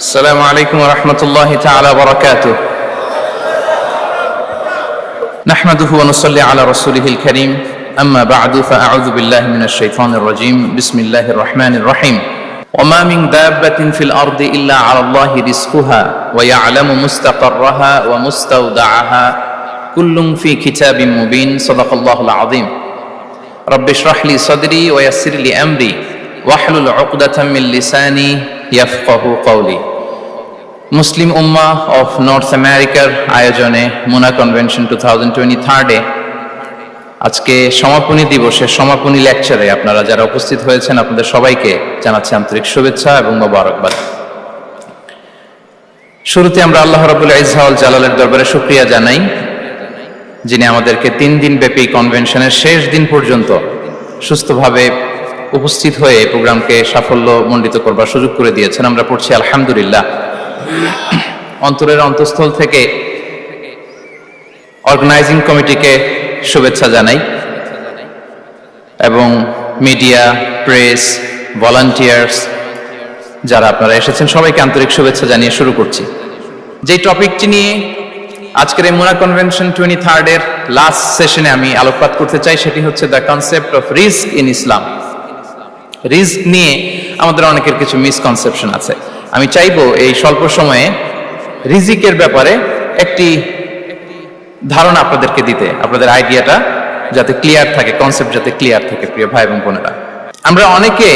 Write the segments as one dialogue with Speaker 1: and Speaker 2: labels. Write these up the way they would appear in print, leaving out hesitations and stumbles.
Speaker 1: السلام عليكم ورحمة الله تعالى وبركاته. نحمده ونصلي على رسوله الكريم. أما بعد فأعوذ بالله من الشيطان الرجيم. بسم الله الرحمن الرحيم. وما من دابة في الأرض إلا على الله رزقها ويعلم مستقرها ومستودعها كل في كتاب مبين. صدق الله العظيم. رب اشرح لي صدري ويسر لي أمري واحلل عقدة من لساني ইয়াফকাহু কওলি। Muslim Ummah of north আমেরিকার আয়োজনে মুনা convention 2023 আজকে সমাপনী দিবসের সমাপনী লেকচারে আপনারা যারা উপস্থিত হয়েছেন আপনাদের সবাইকে জানাচ্ছি আন্তরিক শুভেচ্ছা এবং মোবারকবাদ। শুরুতে আমরা আল্লাহ রাব্বুল ইজ্জা ওয়াল জালালের দরবারে শুকরিয়া জানাই, যিনি আমাদেরকে 3 দিন ব্যাপী কনভেনশনের শেষ দিন পর্যন্ত সুস্থভাবে উপস্থিত হয়ে এই প্রোগ্রামকে সাফল্য মণ্ডিত করবার সুযোগ করে দিয়েছেন। আমরা পড়ছি আলহামদুলিল্লাহ। অন্তরের অন্তঃস্থল থেকে অর্গানাইজিং কমিটিকে শুভেচ্ছা জানাই এবং মিডিয়া, প্রেস, ভলান্টিয়ার্স যারা আপনারা এসেছেন সবাইকে আন্তরিক শুভেচ্ছা জানিয়ে শুরু করছি। যেই টপিকটি নিয়ে আজকের এই মুনা কনভেনশন 23 এর লাস্ট সেশনে আমি আলোকপাত করতে চাই সেটি হচ্ছে the concept of risk in Islam. Risk নিয়ে আমাদের অনেকের কিছু মিসকনসেপশন আছে। আমি চাইবো এই স্বল্প সময়ে রিজিকের ব্যাপারে একটি ধারণা আপনাদেরকে দিতে, আপনাদের আইডিয়াটা যাতে ক্লিয়ার থাকে, কনসেপ্ট যাতে ক্লিয়ার থাকে। প্রিয় ভাই এবং বোনেরা, আমরা অনেকে,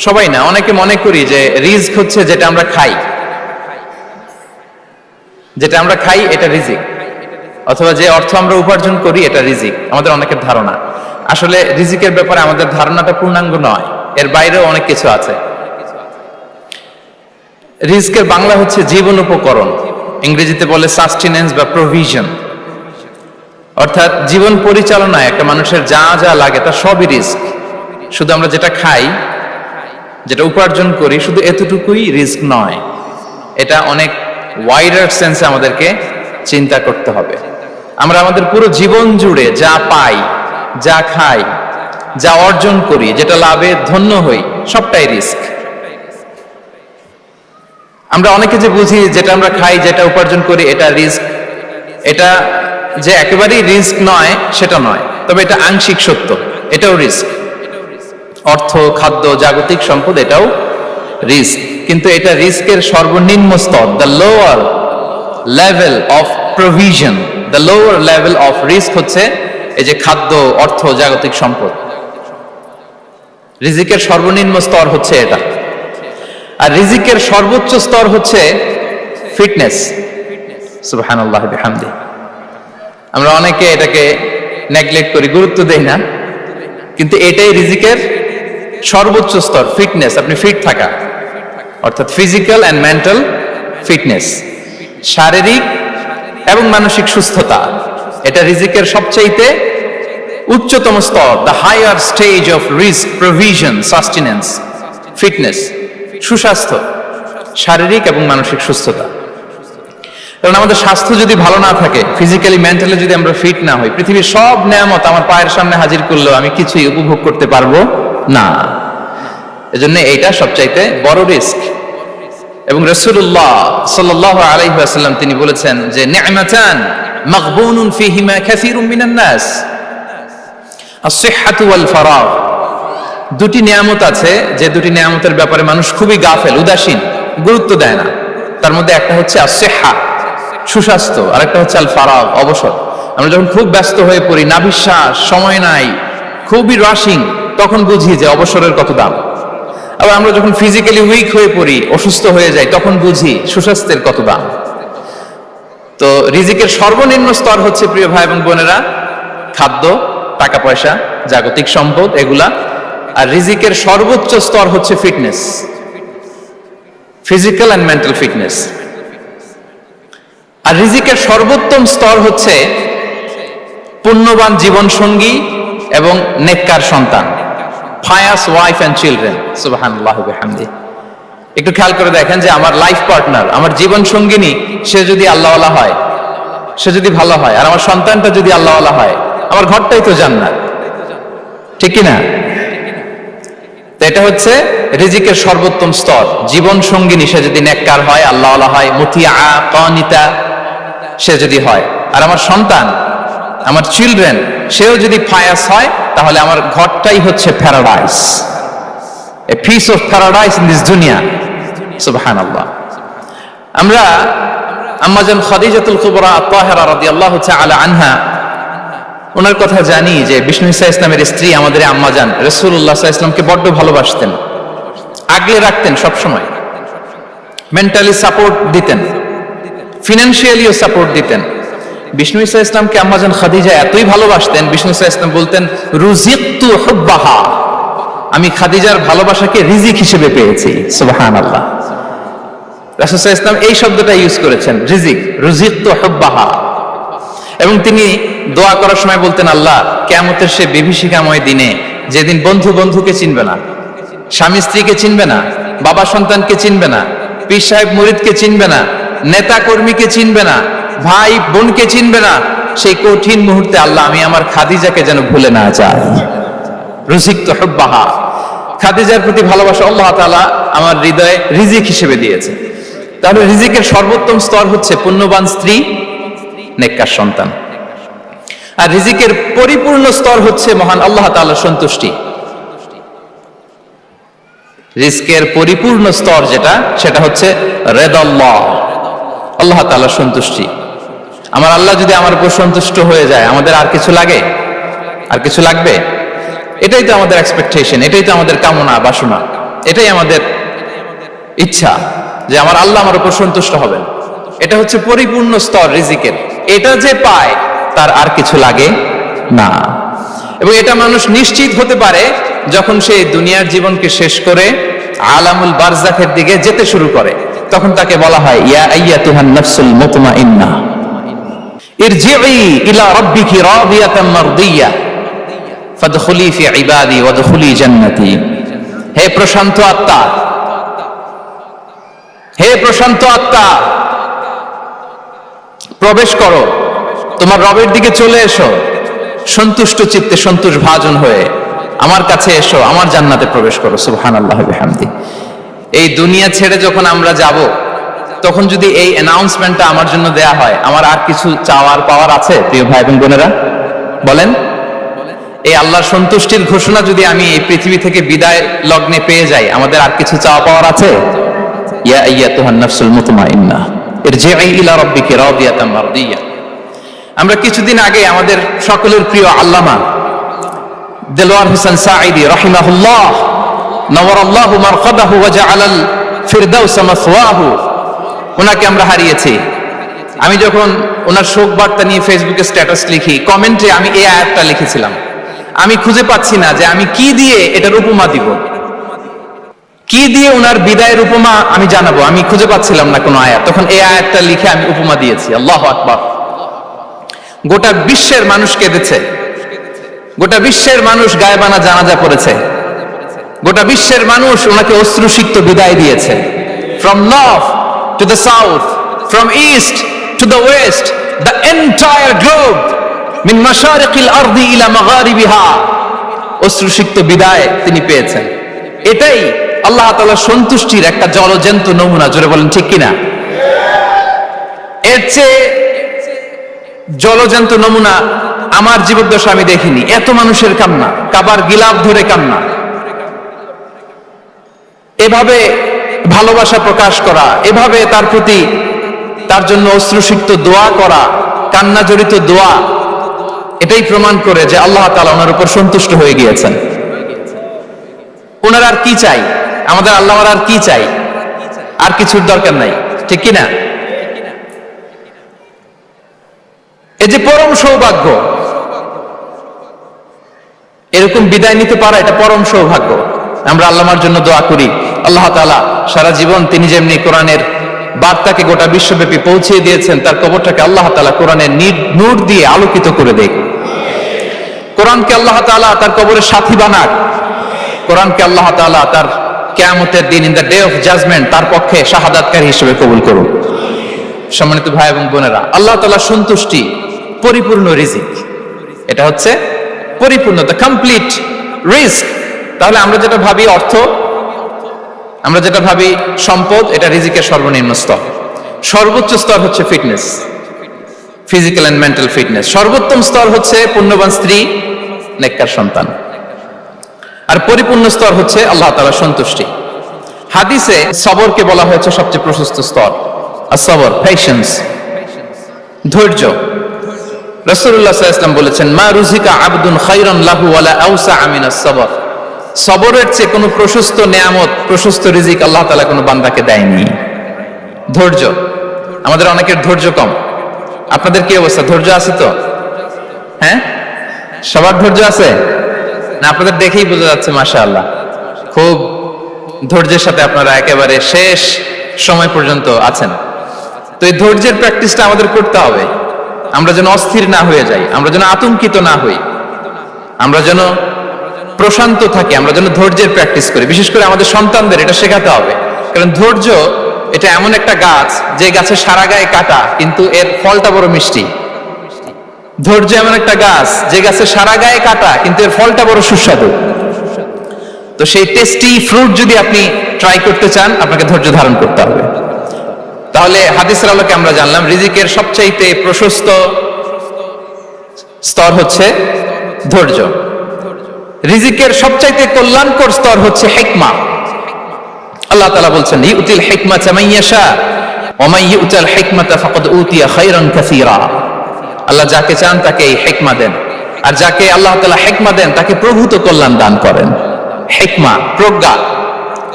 Speaker 1: সবাই না, অনেকে মনে করি যে রিস্ক হচ্ছে যেটা আমরা খাই, যেটা আমরা খাই এটা রিজিক, অথবা যে অর্থ আমরা উপার্জন করি এটা রিজিক। আমাদের অনেকের ধারণা। আসলে রিজিকের ব্যাপারে আমাদের ধারণাটা পূর্ণাঙ্গ নয়, এর বাইরেও অনেক কিছু আছে। রিস্কের বাংলা হচ্ছে জীবন উপকরণ, ইংরেজিতে বলে সাস্টেনেন্স বা প্রভিশন। অর্থাৎ জীবন পরিচালনায় একটা মানুষের যা যা লাগে তা সবই রিস্ক। শুধু আমরা যেটা খাই, যেটা উপার্জন করি, শুধু এতটুকুই রিস্ক নয়। এটা অনেক ওয়াইডার সেন্সে আমাদেরকে চিন্তা করতে হবে। আমরা আমাদের পুরো জীবন জুড়ে যা পাই, যা খাই, যা অর্জন করি, যেটা লাভে ধন্য হই, সবটাই রিস্ক। আমরা অনেকে যে বুঝি যেটা আমরা খাই, যেটা উপার্জন করি এটা রিস্ক, এটা যে একেবারেই রিস্ক নয় সেটা নয়, তবে এটা আংশিক সত্য, এটাও রিস্ক। অর্থ, খাদ্য, জাগতিক সম্পদ এটাও রিস্ক, কিন্তু এটা রিস্কের সর্বনিম্ন স্তর, the lower level of provision, the lower level of risk হচ্ছে এই যে খাদ্য, অর্থ, জাগতিক সম্পদ। রিজিকের সর্বনিম্ন স্তর হচ্ছে এটা। আর রিজিকের সর্বোচ্চ স্তর হচ্ছে ফিটনেস। সুবহানাল্লাহ বিহামদি। আমরা অনেকে এটাকে নেগলেক্ট করি, গুরুত্ব দেই না, কিন্তু এটাই রিজিকের সর্বোচ্চ স্তর, ফিটনেস। আপনি ফিট থাকা, অর্থাৎ ফিজিক্যাল অ্যান্ড মেন্টাল ফিটনেস, শারীরিক এবং মানসিক সুস্থতা, এটা রিজিকের সবচাইতে উচ্চতম স্তর, the higher stage of risk, provision, sustenance, fitness, সুস্বাস্থ্য, শারীরিক এবং মানসিক সুস্থতা। কারণ আমাদের স্বাস্থ্য যদি ভালো না থাকে, ফিজিক্যালি মেন্টালি যদি আমরা ফিট না হই, পৃথিবীর সব নেয়ামত আমার পায়ের সামনে হাজির করলেও আমি কিছুই উপভোগ করতে পারবো না। এজন্য এইটা সবচাইতে বড় রিস্ক। এবং রাসূলুল্লাহ সাল্লাল্লাহু আলাইহি ওয়াসাল্লাম তিনি বলেছেন যে নি'মাতান মাগবুনুন ফীহিমা কাসীরুম মিনান নাস, আস-সিহহাতু ওয়াল ফারাগ। দুটি নিয়ামত আছে যে দুটি নিয়ামতের ব্যাপারে মানুষ খুবই গাফেল, উদাসীন, গুরুত্ব দেয় না। তার মধ্যে একটা হচ্ছে আস-সিহহা, সুস্বাস্থ্য, আর একটা হচ্ছে আল ফারাগ, অবসর। আমরা যখন খুব ব্যস্ত হয়ে পড়ি, নাভিশ্বাস, সময় নাই, খুবই রাশিং, তখন বুঝি যে অবসরের কত দাম। আবার আমরা যখন ফিজিক্যালি উইক হয়ে পড়ি, অসুস্থ হয়ে যাই, তখন বুঝি সুস্বাস্থ্যের কত দাম। তো রিজিকের সর্বনিম্ন স্তর হচ্ছে, প্রিয় ভাই এবং বোনেরা, খাদ্য, টাকা পয়সা, জাগতিক সম্পদ, এগুলা। আর রিজিকের সর্বোচ্চ স্তর হচ্ছে fitness, physical and mental fitness. আর রিজিকের সর্বোত্তম স্তর হচ্ছে পুণ্যবান জীবন সঙ্গী এবং নেককার সন্তান, ফায়াস ওয়াইফ অ্যান্ড চিলড্রেন। সুবহানাল্লাহ বিহামদি। একটু খেয়াল করে দেখেন যে আমার লাইফ পার্টনার, আমার জীবন সঙ্গিনী, সে যদি আল্লাহওয়ালা হয়, সে যদি ভালো হয়, আর আমার সন্তানটা যদি আল্লাহওয়ালা হয়, আমার ঘরটাই তো জান্নাত, ঠিক কিনা? তো এটা হচ্ছে রিজিকের সর্বোত্তম স্তর। জীবন সঙ্গিনী সে যদি নেককার হয়, আল্লাহওয়ালা হয়, মুতিয়া কানিতা সে যদি হয়, আর আমার সন্তান, আমার চিলড্রেন, সেও যদি ফায়াস হয়, তাহলে আমার ঘরটাই হচ্ছে paradise, a piece of paradise in this দুনিয়া। সুবহানাল্লাহ। আমরা আম্মাজান খাদিজাতুল কুবরা আত-তাহিরা রাদিয়াল্লাহু তাআলা আনহা, ওনার কথা জানি যে বিষ্ণু ঈসা ইসলামের স্ত্রী আমাদের আম্মাজান রাসূলুল্লাহ সাল্লাল্লাহু আলাইহি ওয়াসাল্লামকে বড্ড ভালোবাসতেন, আগলে রাখতেন, সব সময় মেন্টালি সাপোর্ট দিতেন, ফিনান্সিয়ালিও সাপোর্ট দিতেন। বিষ্ণু ঈসা ইসলামকে আম্মাজান খাদিজা এতই ভালোবাসতেন, বিষ্ণু ঈসা ইসলাম বলতেন রুজিকতু হুব্বাহা, আমি খাদিজার ভালোবাসাকে রিজিক হিসেবে পেয়েছি। সুবহানাল্লাহ। রাসূল সাল্লাল্লাহু আলাইহি ওয়াসাল্লাম এই শব্দটা ইউজ করেছেন, রিজিক, রুজিকতু হুব্বাহা। এবং তিনি দোয়া করার সময় বলতেন, আল্লাহ, কিয়ামতের সে বিভীষিকাময় দিনে, যেদিন বন্ধু বন্ধুকে চিনবে না, স্বামী স্ত্রীকে চিনবে না, বাবা সন্তানকে চিনবে না, পীর সাহেব মুরিদকে চিনবে না, নেতা কর্মীকে চিনবে না, ভাই বোনকে চিনবে না, সেই কঠিন মুহূর্তে আল্লাহ আমি আমার খাদিজাকে যেন ভুলে না যাই। রুজিকতু হুব্বাহা, খাদিজার প্রতি ভালোবাসা আল্লাহ তাআলা আমার হৃদয়ে রিজিক হিসেবে দিয়েছে। তাহলে রিজিকের সর্বোত্তম স্তর হচ্ছে পুণ্যবান স্ত্রী, নেককার সন্তান। আর রিজিকের পরিপূর্ণ স্তর হচ্ছে মহান আল্লাহ তাআলার সন্তুষ্টি। রিজকের পরিপূর্ণ স্তর যেটা, সেটা হচ্ছে রিদাল্লাহ, আল্লাহ তাআলার সন্তুষ্টি। আমার আল্লাহ যদি আমার উপর সন্তুষ্ট হয়ে যায়, আমাদের আর কিছু লাগে? আর কিছু লাগবে? এটাই তো আমাদের এক্সপেকটেশন, এটাই তো আমাদের কামনা বাসনা, এটাই আমাদের ইচ্ছা যে আমার আল্লাহ আমার উপর সন্তুষ্ট হবেন। এটা হচ্ছে পরিপূর্ণ স্তর রিজিকের। এটা যে পায় তার আর কিছু লাগে না। এবং এটা মানুষ নিশ্চিত হতে পারে যখন সে দুনিয়ার জীবনকে শেষ করে আলামুল বারজাখের দিকে যেতে শুরু করে। তখন তাকে বলা হয়, ইয়া আইয়াতুহান নাফসুল মুতমাইন্না ইরজিই ইলা রাব্বিকি রাদিয়াতাম মারদিয়া ফাদখুলি ফি ইবাদি ওয়াদখুলি জান্নাতি। হে প্রশান্ত আত্মা, হে প্রশান্ত আত্মা, প্রবেশ করো, তোমার রবের দিকে চলে এসো, সন্তুষ্ট চিত্তে, সন্তোষ ভাজন হয়ে আমার কাছে এসো, আমার জান্নাতে প্রবেশ করো। সুবহানাল্লাহ ওয়া বিহামদি। এই দুনিয়া ছেড়ে যখন আমরা যাব, তখন যদি এই অ্যানাউন্সমেন্টটা আমার জন্য দেয়া হয়, আমার আর কিছু চাওয়ার পাওয়ার আছে? প্রিয় ভাই এবং বোনেরা বলেন, এই আল্লাহর সন্তুষ্টির ঘোষণা যদি আমি এই পৃথিবী থেকে বিদায় লগ্নে পেয়ে যাই, আমাদের আর কিছু চাওয়া পাওয়ার আছে? ইয়া আইয়াতুহান নাফসুল মুতমাইন্না ইরজিই ইলা রাব্বিকি রাদিয়াতাম মারদিয়া। আমরা কিছুদিন আগে আমাদের সকলের প্রিয় আল্লামা দেলোয়ার হোসেন সাঈদী রাহিমাহুল্লাহ নওয়ারাল্লাহু মারকাদাহু ওয়া জাআলাল ফিরদাউস মাসওয়াহু, ওনাকে আমরা হারিয়েছি। আমি যখন ওনার শোক বার্তা নিয়ে ফেসবুকে স্ট্যাটাস লিখি, কমেন্টে আমি এই আয়াতটা লিখেছিলাম, আমি খুঁজে পাচ্ছি না যে আমি কি দিয়ে এটার উপমা দিব, কি দিয়ে ওনার বিদায়ের উপমা আমি জানাবো। আমি খুঁজে পাচ্ছিলাম না কোনো আয়াত, তখন এই আয়াতটা লিখে আমি উপমা দিয়েছি। আল্লাহু আকবার। গোটা বিশ্বের মানুষ কেঁদেছে, গোটা বিশ্বের মানুষ গায়বানা জানাজা করেছে, গোটা বিশ্বের মানুষ ওনাকে অশ্রুসিক্ত বিদায় দিয়েছে। From north to the south, from east to the west, the entire globe, মিন মাশারিকিল আরদি ইলা মাগারিবিহা, অশ্রুসিক্ত বিদায় তিনি পেয়েছেন। এটাই আল্লাহ তাআলার সন্তুষ্টির একটা জলজ্যান্ত নমুনা। জোরে বলেন ঠিক কিনা? এর চেয়ে জলজ্যান্ত নমুনা আমার জীবদ্দশা আমি দেখিনি। এত মানুষের কান্না, কাবার গিলাফ ধরে কান্না, এভাবে ভালোবাসা প্রকাশ করা, এভাবে তার প্রতি, তার জন্য অশ্রুসিক্ত দোয়া করা, কান্না জড়িত দোয়া, এটাই প্রমাণ করে যে আল্লাহ তাআলা ওনার উপর সন্তুষ্ট হয়ে গিয়েছেন। ওনার আর কি চাই? আমাদের আল্লাহর আর কি চাই? আর কিছুর দরকার নাই, ঠিক কিনা? এই যে পরম সৌভাগ্য, এরকম বিদায় নিতে পারা, এটা পরম সৌভাগ্য। আমরা আল্লাহর জন্য দোয়া করি, আল্লাহ তাআলা সারা জীবন তিনি যেমনি কোরআনের বার্তাকে গোটা বিশ্বব্যাপী পৌঁছে দিয়েছেন, তার কবরটাকে আল্লাহ তাআলা কোরআনের নূর দিয়ে আলোকিত করে দেয়। কোরআনকে আল্লাহ তাআলা তার কবরের সাথী বানাক। কোরআনকে আল্লাহ তাআলা তার কিয়ামতের দিন, in the day of judgment, তার পক্ষে শাহাদাতকারী হিসেবে কবুল করুন। সম্মানিত ভাই এবং বোনেরা, আল্লাহ তাআলার সন্তুষ্টি পরিপূর্ণ রিজিক, এটা হচ্ছে পরিপূর্ণ, দ্য কমপ্লিট রিস্ক, তাহলে আমরা যেটা ভাবি অর্থ, আমরা যেটা ভাবি সম্পদ, এটা রিজিকের সর্বনিম্ন স্তর। সর্বোচ্চ স্তর হচ্ছে fitness, physical and mental fitness. সর্বোত্তম স্তর হচ্ছে পুণ্যবান স্ত্রী, নেককার সন্তান। আর পরিপূর্ণ স্তর হচ্ছে আল্লাহ তাআলার সন্তুষ্টি। হাদিসে সবরকে বলা হয়েছে সবচেয়ে প্রশস্ত স্তর। as-sabr, পেশেন্স, ধৈর্য। রাসূলুল্লাহ সাল্লাল্লাহু আলাইহি ওয়াসাল্লাম বলেছেন, মা রুজিকা আবদুন খায়রান লাহু ওয়ালা আওসা মিনাস সাবর। সবরের চেয়ে কোনো প্রশস্ত নেয়ামত, প্রশস্ত রিজিক আল্লাহ তাআলা কোনো বান্দাকে দেয়নি। ধৈর্য, আমাদের অনেকের ধৈর্য কম। আপনাদের কি অবস্থা, ধৈর্য আছে তো? হ্যাঁ, সবার ধৈর্য আছে না? আপনাদের দেখেই বোঝা যাচ্ছে মাশাআল্লাহ, খুব ধৈর্যের সাথে আপনারা একেবারে শেষ সময় পর্যন্ত আছেন। তো এই ধৈর্যের প্র্যাকটিসটা আমাদের করতে হবে। আমরা যেন অস্থির না হয়ে যাই, আমরা যেন আতঙ্কিত না হই, আমরা যেন প্রশান্ত থাকি, আমরা যেন ধৈর্যের প্র্যাকটিস করি। বিশেষ করে আমাদের সন্তানদের এটা শেখাতে হবে, কারণ ধৈর্য এটা এমন একটা গাছ যে গাছে সারা গায়ে কাটা কিন্তু এর ফলটা বড় মিষ্টি। ধৈর্য এমন একটা গাছ যে গাছে সারা গায়ে কাটা কিন্তু এর ফলটা বড় সুস্বাদু। তো সেই টেস্টি ফ্রুট যদি আপনি ট্রাই করতে চান, আপনাকে ধৈর্য ধারণ করতে হবে। তাহলে হাদিসের আলোকে আমরা জানলাম রিজিকের সবচাইতে প্রশস্ত স্তর হচ্ছে ধৈর্য। রিজিকের সবচাইতে কল্যাণকর স্তর হচ্ছে হিকমা। আল্লাহ তাআলা বলছেন, ইউতিল হিকমাতা মান ইয়াশা ওয়া মান ইউতাল হিকমাতা ফাকাদ উতিয়া খায়রান কাসীরা। আল্লাহ যাকে চান তাকে এই হিকমা দেন, আর যাকে আল্লাহ তাআলা হিকমা দেন তাকে প্রভূত কল্যাণ দান করেন। হিকমা, প্রজ্ঞা,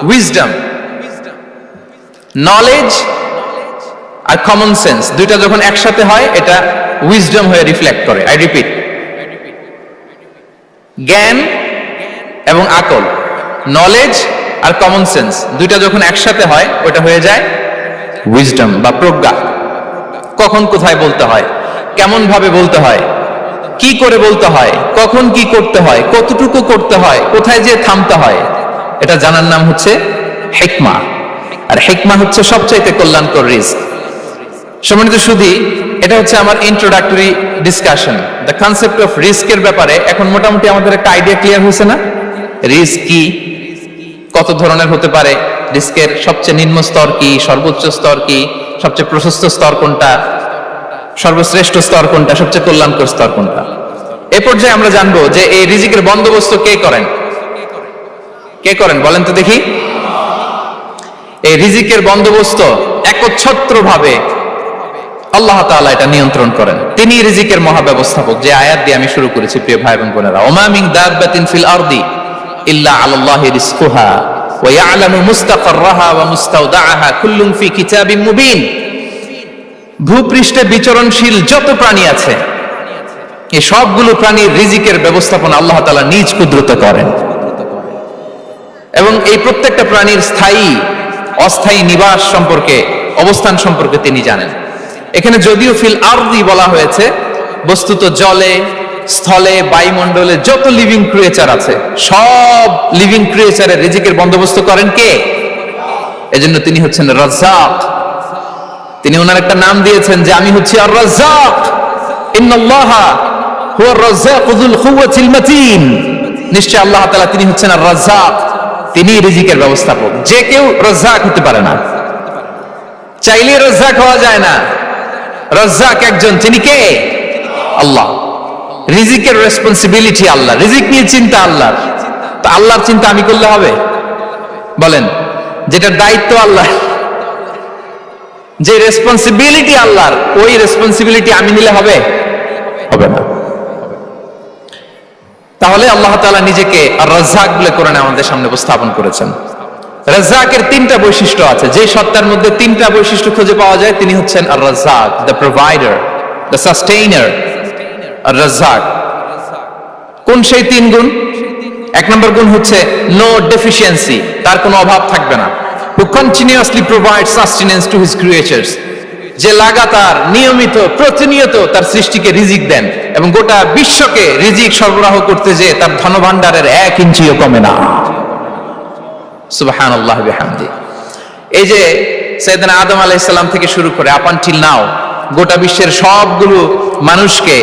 Speaker 1: উইজডম, নলেজ আর কমন সেন্স, দুইটা যখন একসাথে হয় এটা উইজডম হয়ে রিফ্লেক্ট করে। আই রিপিট, জ্ঞান এবং আকল, নলেজ আর কমন সেন্স দুইটা যখন একসাথে হয় ওটা হয়ে যায় উইজডম বা প্রজ্ঞা। কখন কোথায় বলতে হয়, কেমন ভাবে বলতে হয়, কি করে বলতে হয়, কখন কি করতে হয়, কতটুকু করতে হয়, কোথায় যে থামতে হয়, এটা জানার নাম হচ্ছে হিকমা। আর হিকমা হচ্ছে সবচাইতে কল্যাণকর রিস্ক। সম্মানিত সুধী, এটা হচ্ছে আমার introductory discussion. The concept of রিস্কের ব্যাপারে এখন মোটামুটি আমাদের একটা আইডিয়া ক্লিয়ার হয়েছে না? রিস্ক কি, কত ধরনের হতে পারে, রিস্কের সবচেয়ে নিম্ন স্তর কি, সর্বোচ্চ স্তর কি, সবচেয়ে প্রশস্ত স্তর কোনটা, সর্বশ্রেষ্ঠ স্তর কোনটা, সবচেয়ে কল্যাণকর স্তর কোনটা। এ পর্যায়ে আমরা জানবো যে এই রিজিকের বন্দোবস্ত কে করেন। কে করেন বলেন তো দেখি? এই রিজিকের বন্দোবস্ত একচ্ছত্রভাবে আল্লাহ তাআলা এটা নিয়ন্ত্রণ করেন। তিনি রিজিকের মহাব্যবস্থাপক। যে আয়াত দিয়ে আমি শুরু করেছি প্রিয় ভাই এবং বোনেরা, ওমা মিন দাব্বাতিন ফিল আরদি ইল্লা আলাল্লাহি রিজকুহা ওয়া ইয়ালামু মুস্তাকাররাহা ওয়া মুস্তাওদাআহা কুল্লুন ফি কিতাবিম মুবিন। ভূপৃষ্ঠে বিচরণশীল যত প্রাণী আছে, এই সবগুলো প্রাণীর রিজিকের ব্যবস্থাপনা আল্লাহ তাআলা নিজ কুদরতে করেন, এবং এই প্রত্যেকটা প্রাণীর স্থায়ী অস্থায়ী নিবাস সম্পর্কে, অবস্থান সম্পর্কে তিনি জানেন। এখানে যদিও ফিল আরদি বলা হয়েছে, বস্তুত জলে, স্থলে, বায়ুমণ্ডলে যত লিভিং ক্রিয়েচার আছে সব লিভিং ক্রিয়েচারের রিজিকের বন্দোবস্ত করেন কে? এজন্য তিনি হচ্ছেন রাজ্জাক। তিনি ওনার একটা নাম দিয়েছেন যে আমি হচ্ছি আর রাজ্জাক, ইন্নাল্লাহা হুয়ার রাজ্জাকু যুল কুওয়াতিল মাতিন। নিশ্চয় আল্লাহ তাআলা তিনি হচ্ছেন আর রাজ্জাক, তিনি রিজিকের ব্যবস্থাপক। যে কেউ রাজ্জাক হতে পারে না, চাইলে রাজ্জাক হওয়া যায় না। রাজ্জাক একজন, তিনি কে? আল্লাহ। রিজিকের রেসপন্সিবিলিটি আল্লাহ, রিজিক নিয়ে চিন্তা আল্লাহর। তো আল্লাহর চিন্তা আমি করলে হবে? বলেন, যেটা দায়িত্ব আল্লাহ, যে রেসপন্সিবিলিটি আল্লাহর, ওই রেসপন্সিবিলিটি আমি নিলে হবে? হবে না। তাহলে আল্লাহ তাআলা নিজেকে আর রাজ্জাক বলে কোরআনে আমাদের সামনে উপস্থাপন করেছেন। রাজ্জাকের তিনটা বৈশিষ্ট্য আছে। যে সত্তার মধ্যে তিনটা বৈশিষ্ট্য খুঁজে পাওয়া যায় তিনি হচ্ছেন Ar Razzaq, the provider, the sustainer. Ar Razzaq কোন সেই তিন গুণ? এক নম্বর গুণ হচ্ছে নো ডেফিসিয়েন্সি, তার কোনো অভাব থাকবে না। who continuously provides sustenance to his creatures, যে লাগাতার, নিয়মিত, প্রতিনিয়ত তার সৃষ্টিকে রিজিক দেন এবং গোটা বিশ্বকে রিজিক সরবরাহ করতে যে তার ধনভাণ্ডারের 1 ইঞ্চিও কমে না। সুবহানাল্লাহ বিহামদি। এই যে সাইয়েদনা আদম আলাইহিস সালাম থেকে শুরু করে আপ আনটিল নাও গোটা বিশ্বের সবগুলো মানুষকে,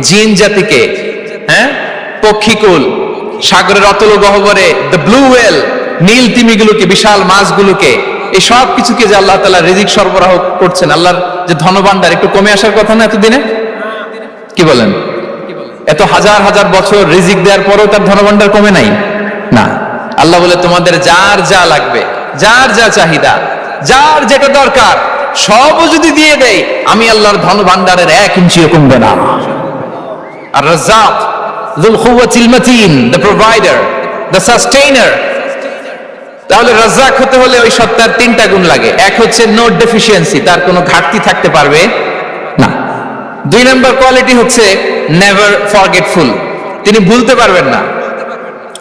Speaker 1: জিন জাতিকে, পক্ষীকুল, সাগরের অতল গহ্বরে দ্য ব্লু ওয়েল, নীল তিমিগুলোকে, বিশাল মাছগুলোকে, এই সব কিছুকে যে আল্লাহ তাআলা রিজিক সরবরাহ করছেন, আল্লাহর যে ধনভাণ্ডার একটু কমে আসার কথা না এতদিনে? কি বলেন? এত হাজার হাজার বছর রিজিক দেওয়ার পরেও তার ধনভাণ্ডার কমে নাই? না। আল্লাহ বলে তোমাদের যার যা লাগবে, যার যা চাহিদা, যার যেটা দরকার সবও যদি দিয়ে দেয়, আমি আল্লাহর ধনভাণ্ডারের 1 ইঞ্চিও কমবে না। আর Razzak যুল কুওয়াতিল মাতিন, the provider, the sustainer. তাহলে রাজ্জাক হতে হলে ওই সত্তার 3টা গুণ লাগে। এক হচ্ছে নো ডেফিসিয়েন্সি, তার কোনো ঘাটতি থাকতে পারবে না। 2 নম্বর কোয়ালিটি হচ্ছে নেভার ফরগেটফুল, তিনি ভুলতে পারবেন না।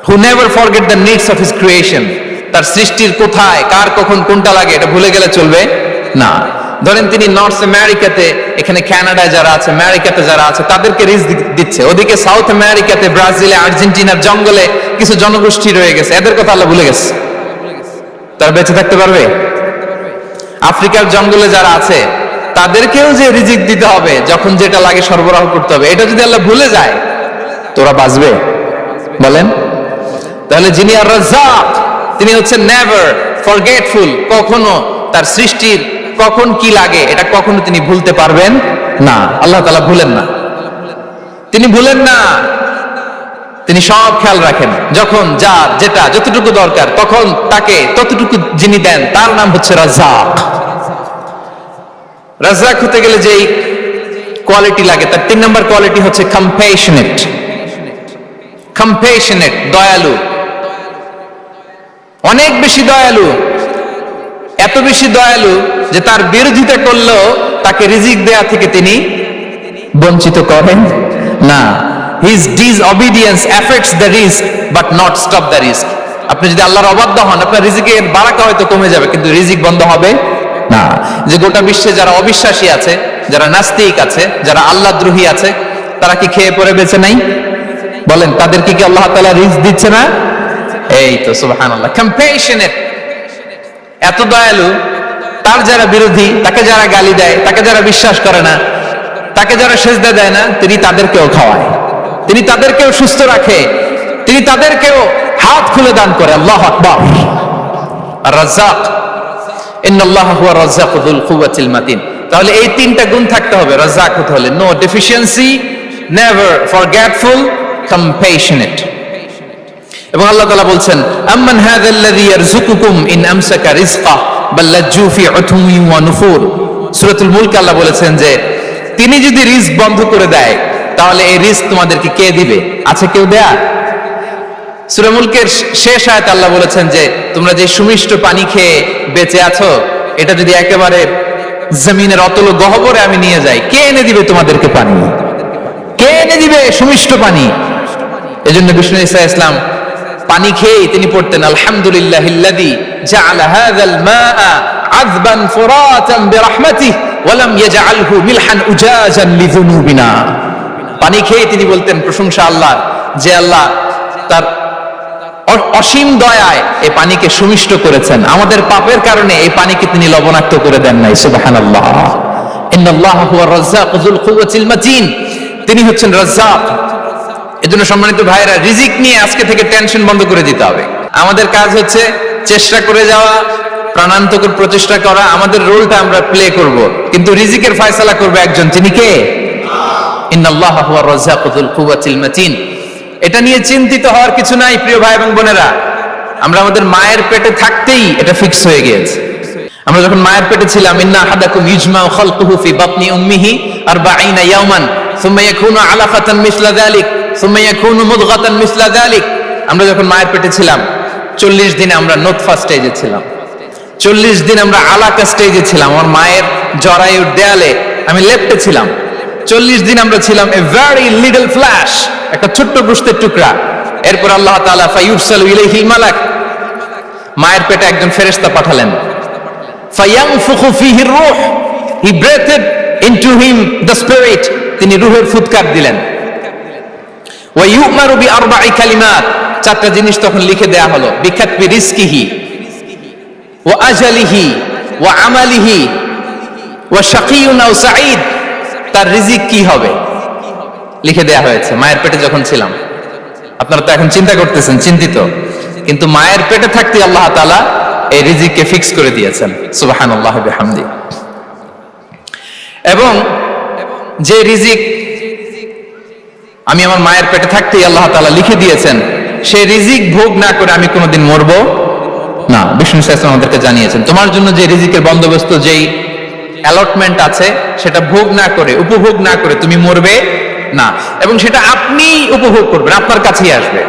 Speaker 1: Who never forget the needs of his creation, তার সৃষ্টির কোথায় কার কখন কোনটা লাগে এটা ভুলে গেলে চলবে না। ধরেন তিনি নর্থ আমেরিকাতে, এখানে কানাডায় যারা আছে, আমেরিকাতে যারা আছে, তাদেরকে রিস্ক দিচ্ছে। ওদিকে সাউথ আমেরিকাতে, ব্রাজিলে, আর্জেন্টিনার জঙ্গলে কিছু জনগোষ্ঠী রয়ে গেছে, এদের কথা আল্লাহ ভুলে গেছে। তারা বেঁচে থাকতে পারবে? আফ্রিকার জঙ্গলে যারা আছে তাদেরকেও যে রিজিক দিতে হবে, যখন যেটা লাগে সরবরাহ করতে হবে, এটা যদি আল্লাহ ভুলে যায় তোরা বাঁচবে? বলেন। তাহলে যিনি আর রাজ্জাক, তিনি হচ্ছেন নেভার ফরগেটফুল, কখনো তার সৃষ্টির কখন কি লাগে এটা কখনো তিনি ভুলতে পারবেন না। আল্লাহ তাআলা ভুলেন না, তিনি ভুলেন না, তিনি সব খেয়াল রাখেন। যখন যার যেটা যতটুকু দরকার তখন তাকে ততটুকু যিনি দেন, তার নাম হচ্ছে রাজ্জাক। রাজ্জাক হতে গেলে যেই কোয়ালিটি লাগে, তার 3 নম্বর কোয়ালিটি হচ্ছে কম্প্যাশনেট। কম্প্যাশনেট, দয়ালু, অনেক বেশি দয়ালু। এত বেশি দয়ালু যে তার বিরোধিতা করলেও তাকে রিজিক দেয়া থেকে তিনি বঞ্চিত করেন না। His disobedience affects the risk but not stop the risk. আপনি যদি আল্লাহর অবাধ্য হন, আপনার রিজিকের বারাকা হয়তো কমে যাবে, কিন্তু রিজিক বন্ধ হবে না। যে গোটা বিশ্বে যারা অবিশ্বাসী আছে, যারা নাস্তিক আছে, যারা আল্লাহদ্রোহী আছে, তারা কি খেয়ে পরে বেঁচে নাই? বলেন, তাদেরকে কি আল্লাহ তাআলা রিজিক দিচ্ছে না? এই তো সুবহানাল্লাহ। কম্প্যাশনেট, এত দয়ালু, তার যারা বিরোধী, তাকে যারা গালি দেয়, তাকে যারা বিশ্বাস করে না, তাকে যারা সেজদা দেয় না, তিনি তাদেরকেও খাওয়ায়, তিনি তাদেরকেও সুস্থ রাখে, তিনি তাদেরকেও হাত খুলে দান করে। আল্লাহু আকবার। আর রাজ্জাক, ইন্নাল্লাহা হুয়া রাজ্জাকু যুল কুওয়াতিল মাতিন। তাহলে এই 3টা গুণ থাকতে হবে রাজ্জাক হতে হলে। No deficiency, never forgetful, compassionate. এবং আল্লাহ তাআলা বলছেন, আম্মান হাযাল্লাযী ইয়ারযুকুকুম ইন আমসাকা রিজকা বাল লাজ্জু ফি উতুমি ওয়া নুফুর। সূরাতুল মুলক আল্লাহ বলেছেন যে তিনি যদি রিজক বন্ধ করে দেয় তাহলে এই রিজক তোমাদেরকে কে দিবে? আছে কেউ দেয়া? সূরা মুলকের শেষ আয়াতে আল্লাহ বলেছেন যে তোমরা যে সুমিষ্ট পানি খেয়ে বেঁচে আছো, এটা যদি একেবারে জমিনের অতল গহ্বরে আমি নিয়ে যাই, কে এনে দিবে তোমাদেরকে পানি? কে এনে দিবে সুমিষ্ট পানি? এজন্য বিষ্ণু ঈসা ইসলাম পানি খেয়ে তিনি পড়তেন, আলহামদুলিল্লাহিল্লাযী জাআলা হাযাল মাআ আযবান ফুরাতান বিরাহমাতিহি ওয়া লাম ইয়াজআলহু মিলহান উজাজান লিযুনুবিনা। পানি খেয়ে তিনি বলতেন প্রশংসা আল্লাহর, যে আল্লাহ তার অসীম দয়ায় এই পানিকে সুমিষ্ট করেছেন, আমাদের পাপের কারণে এই পানিকে তিনি লবণাক্ত করে দেন নাই। সুবহানাল্লাহ। ইন্নাল্লাহা হুয়া রাজ্জাকু যুল কুওয়াতিল মাতিন, তিনি হচ্ছেন রাজ্জাক। এজন্য সম্মানিত ভাইরা, রিজিক নিয়ে আজকে থেকে টেনশন বন্ধ করে দিতে হবে। আমাদের কাজ হচ্ছে চেষ্টা করে যাওয়া, প্রাণান্তকর প্রচেষ্টা করা, আমাদের রোলটা আমরা প্লে করব, কিন্তু রিজিকের ফয়সালা করবে একজন, তিনি কে? ইন্নাল্লাহা হুয়া রাজ্জাকু যুল কুওয়াতিল মাতিন। এটা নিয়ে চিন্তিত হওয়ার কিছু নাই প্রিয় ভাই এবং বোনেরা। আমরা আমাদের মায়ের পেটে থাকতেই এটা ফিক্স হয়ে গিয়েছে। আমরা যখন মায়ের পেটে ছিলাম, ইন্না আহাদাকুম ইজমাউ খালকুহু ফি বাতনি উম্মিহি 40 ইয়াওমান সুম্মা ইয়াকুনু আলাকাতান মিসলা যালিক সুম্মা ইয়াকুনু মুদগাতান মিসলা যালিক। আমরা যখন মায়ের পেটে ছিলাম 40 দিনে আমরা নুতফা স্টেজে ছিলাম, 40 দিন আমরা আলাকা স্টেজে ছিলাম। আমার মায়ের জরায়ুর দেয়ালে আমি লেপ্টে ছিলাম। 40 দিন আমরা ছিলাম এ ভেরি লিটল ফ্ল্যাশ, একটা ছোট্ট গোশতের টুকরা। এরপর আল্লাহ তাআলা ফায়ুরসালু ইলাইহিল মালাক, মায়ের পেটে একজন ফেরেশতা পাঠালেন। ফায়ানফুখু ফিহির রূহ, he breathed into him the spirit, তিনি রূহের ফুৎকার দিলেন। ওয়া ইউমারু বিআরবা'i কালিমাত, 4টা জিনিস তখন লিখে দেয়া হলো। বিকাতবি রিজকিহি ওয়া আজালিহি ওয়া আমালিহি ওয়া শাকিয়ুন আও সাঈদ, তার রিজিক কি হবে লিখে দেয়া হয়েছে মায়ের পেটে যখন ছিলাম। আপনারা তো এখন চিন্তা করতেছেন, চিন্তিত, কিন্তু মায়ের পেটে থাকতে আল্লাহ তাআলা এই রিজিককে ফিক্স করে দিয়েছেন। সুবহানাল্লাহ বিহামদি। এবং যে রিজিক আমি আমার মায়ের পেটে থাকতেই আল্লাহ তাআলা লিখে দিয়েছেন, সেই রিজিক ভোগ না করে আমি কোনোদিন মরবো না। বিষ্ণু শাস্ত্র আমাদেরকে জানিয়েছেন, তোমার জন্য যে রিজিকের বন্দোবস্ত, যেই অ্যালটমেন্ট আছে, সেটা ভোগ না করে, উপভোগ না করে তুমি মরবে না, এবং সেটা আপনি উপভোগ করবেন, আপনার কাছেই আসবে।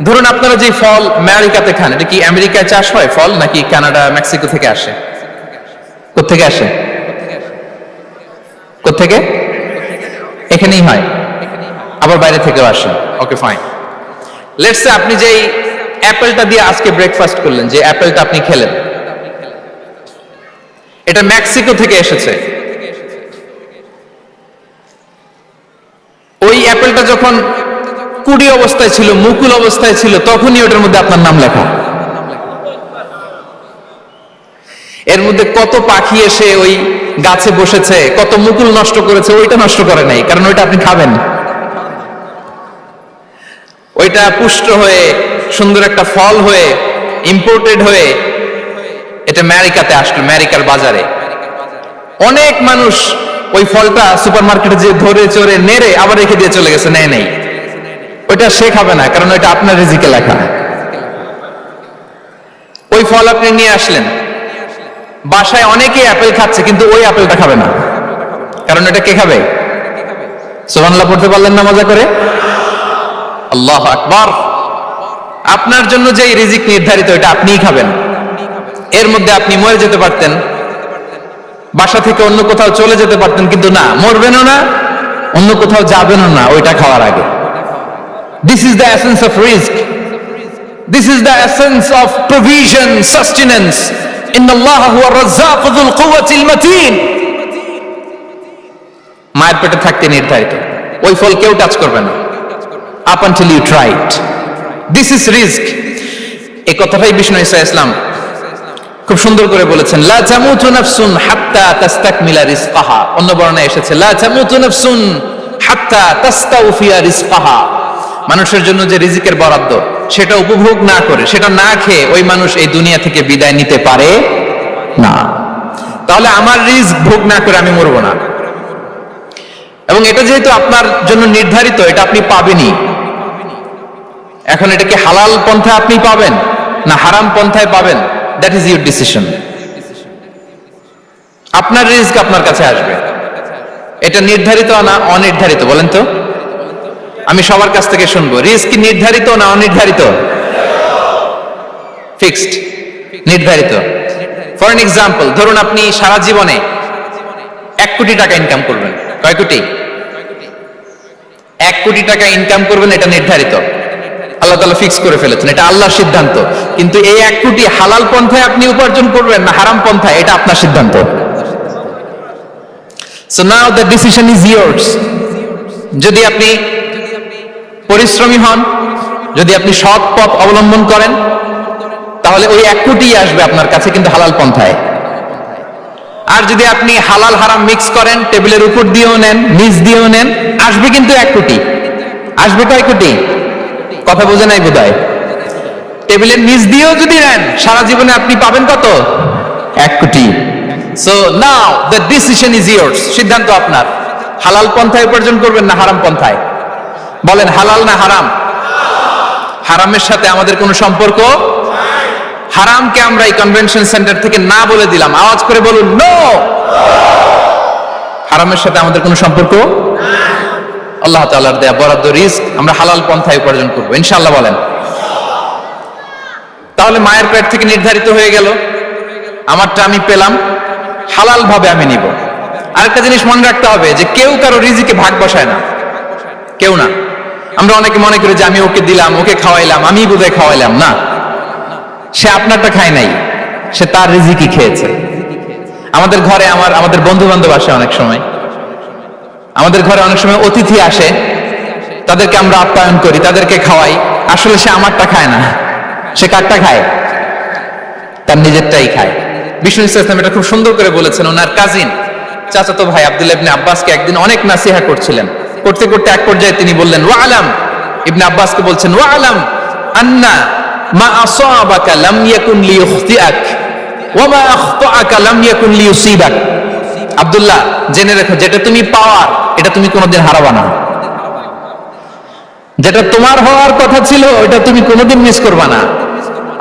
Speaker 1: ধরুন আপনারা যে ফল আমেরিকাতে খান, এটা কি আমেরিকায় চাষ হয় ফল, নাকি কানাডা মেক্সিকো থেকে আসে? কোত্থেকে আসে? কোত্থেকে? এখানেই হয়, আবার বাইরে থেকেও আসে। Okay fine. লেটস সে আপনি যেই অ্যাপেলটা দিয়ে আজকে ব্রেকফাস্ট করলেন, যে অ্যাপেলটা আপনি খেলেন, এটা মেক্সিকো থেকে এসেছে। ওই অ্যাপেলটা যখন কুড়ি অবস্থায় ছিল, মুকুল অবস্থায় ছিল, তখনই ওটার মধ্যে আপনার নাম লেখা। এর মধ্যে কত পাখি এসে ওই গাছে বসেছে, কত মুকুল নষ্ট করেছে, ওইটা নষ্ট করে নাই, কারণ ওইটা আপনি খাবেন। ওইটা পুষ্ট হয়ে সুন্দর একটা ফল হয়ে ইম্পোর্টেড হয়ে এটা আমেরিকাতে আসলো, আমেরিকার বাজারে। অনেক মানুষ ওই ফলটা সুপার মার্কেটে যে ধরে চড়ে নেড়ে আবার রেখে দিয়ে চলে গেছে, নেয় নেই। ওইটা সে খাবে না, কারণ ওইটা আপনার রিজিকে লেখা। ওই ফল আপনি নিয়ে আসলেন, বাসায় অনেকেই অ্যাপেল খাচ্ছে, কিন্তু ওই অ্যাপেলটা খাবে না, কারণ এটা কে খাবে? সুবহানাল্লাহ পড়তে পারলেন না মজা করে? আল্লাহু আকবার। আপনার জন্য যে রিজিক নির্ধারিত, এটা আপনিই খাবেন। এর মধ্যে আপনি মরে যেতে পারতেন, বাসা থেকে অন্য কোথাও চলে যেতে পারতেন, কিন্তু না, মরবেনও না, অন্য কোথাও যাবেনও না ওইটা খাওয়ার আগে। This is the essence of risk. This is the essence of provision, sustenance. Inna Allah huwa ar-razzaq dhul quwwati al-matin. মায়ের পেটে থাকতে নির্ধারিত, ওই ফল কেউ টাচ করবে না up until you try it. This is risk. এই কথাটাই বিষ্ণু ঈসা ইসলাম খুব সুন্দর করে বলেছেন, লা তামুতু নাফসুন হাত্তা তাস্তাকমিলা রিজকাহা। অন্য বর্ণনায় এসেছে লা তামুতু নাফসুন হাত্তা তাস্তাউফিয়া রিজকাহা। মানুষের জন্য যে রিজিকের বরাদ্দ, সেটা উপভোগ না করে, সেটা না খেয়ে ওই মানুষ এই দুনিয়া থেকে বিদায় নিতে পারে না। তাহলে আমার রিস্ক ভোগ না করে আমি মরবো না, এবং এটা যেহেতু আপনার জন্য নির্ধারিত, এটা আপনি পাবেনই। এখন এটা কি হালাল পন্থায় আপনি পাবেন না হারাম পন্থায় পাবেন, দ্যাট ইজ ইউর ডিসিশন। আপনার রিস্ক আপনার কাছে আসবে। এটা নির্ধারিত না অনির্ধারিত? বলেন তো, আমি সবার কাছ থেকে শুনবো, রিস্ক কি নির্ধারিত না অনির্ধারিত? ফিক্সড, নির্ধারিত। ফর এন এক্সাম্পল, ধরুন আপনি সারা জীবনে 1 কোটি টাকা ইনকাম করবেন। কয় কোটি? 1 কোটি টাকা ইনকাম করবেন, এটা নির্ধারিত, আল্লাহ তাআলা ফিক্স করে ফেলেছেন, এটা আল্লাহর সিদ্ধান্ত। কিন্তু এই 1 কোটি হালাল পন্থায় আপনি উপার্জন করবেন না হারাম পন্থায়, এটা আপনার সিদ্ধান্ত। So now the decision is yours. যদি আপনি পরিশ্রমী হন, যদি আপনি সৎ পথ অবলম্বন করেন, তাহলে ওই 1 কোটি আসবে আপনার কাছে, কিন্তু হালাল পন্থায়। আর যদি আপনি হালাল হারাম মিক্স করেন, টেবিলের উপর দিয়েও নেন, নিচ দিয়েও নেন, আসবে কিন্তু 1 কোটি। আসবে কয় কোটি? কথা বোঝে নাই বোধহয়। টেবিলের নিচ দিয়েও যদি নেন, সারা জীবনে আপনি পাবেন কত? 1 কোটি। So now the decision is years. সিদ্ধান্ত আপনার। হালাল পন্থায় উপার্জন করবেন না হারাম পন্থায়? বলেন, হালাল না হারাম? হারামের সাথে আমাদের কোনো সম্পর্ক? হারামকে আমরা এই কনভেনশন সেন্টার থেকে না বলে দিলাম, আওয়াজ করে বলুন নো। হারামের সাথে আমাদের কোনো সম্পর্ক? আল্লাহ তাআলার দেয়া বরাদ্দ রিস্ক আমরা হালাল পন্থায় উপার্জন করবো ইনশাআল্লাহ। বলেন। তাহলে মায়ের পেট থেকে নির্ধারিত হয়ে গেল, আমারটা আমি পেলাম, হালাল ভাবে আমি নিব। আরেকটা জিনিস মনে রাখতে হবে যে কেউ কারো রিজিকে ভাগ বসায় না, কেউ না। আমরা অনেকে মনে করি যে আমি ওকে দিলাম, ওকে খাওয়াইলাম, আমি বোধহয় খাওয়াইলাম। না, সে আপনারটা খায় নাই, সে তার রিজিকই খেয়েছে। আমাদের ঘরে আমাদের বন্ধু বান্ধব আসে, অনেক সময় আমাদের ঘরে অনেক সময় অতিথি আসে, তাদেরকে আমরা আপ্যায়ন করি, তাদেরকে খাওয়াই। আসলে সে আমারটা খায় না, সে কারটা খায়? তার নিজেরটাই খায়। বিষ্ণু ইসলাম এটা খুব সুন্দর করে বলেছেন। ওনার কাজিন, চাচাতো ভাই আব্দুল্লাহ ইবনে আব্বাসকে একদিন অনেক নাসিহা করছিলেন। করতে করতে এক পর্যায়ে তিনি বললেন, ওয়ালাম ইবনে আব্বাসকে বলছেন ওয়া আলাম আন্না মা আসাবাকা লাম ইয়াকুন লিইখতিআক ওয়া মা আখতাআকা লাম ইয়াকুন লিইউসিবাক। আব্দুল্লাহ, জেনে রেখো, যেটা তুমি পাওয়ার এটা তুমি কোনোদিন হারাবা না। যেটা তোমার হওয়ার কথা ছিল ওটা তুমি কোনোদিন মিস করবা না।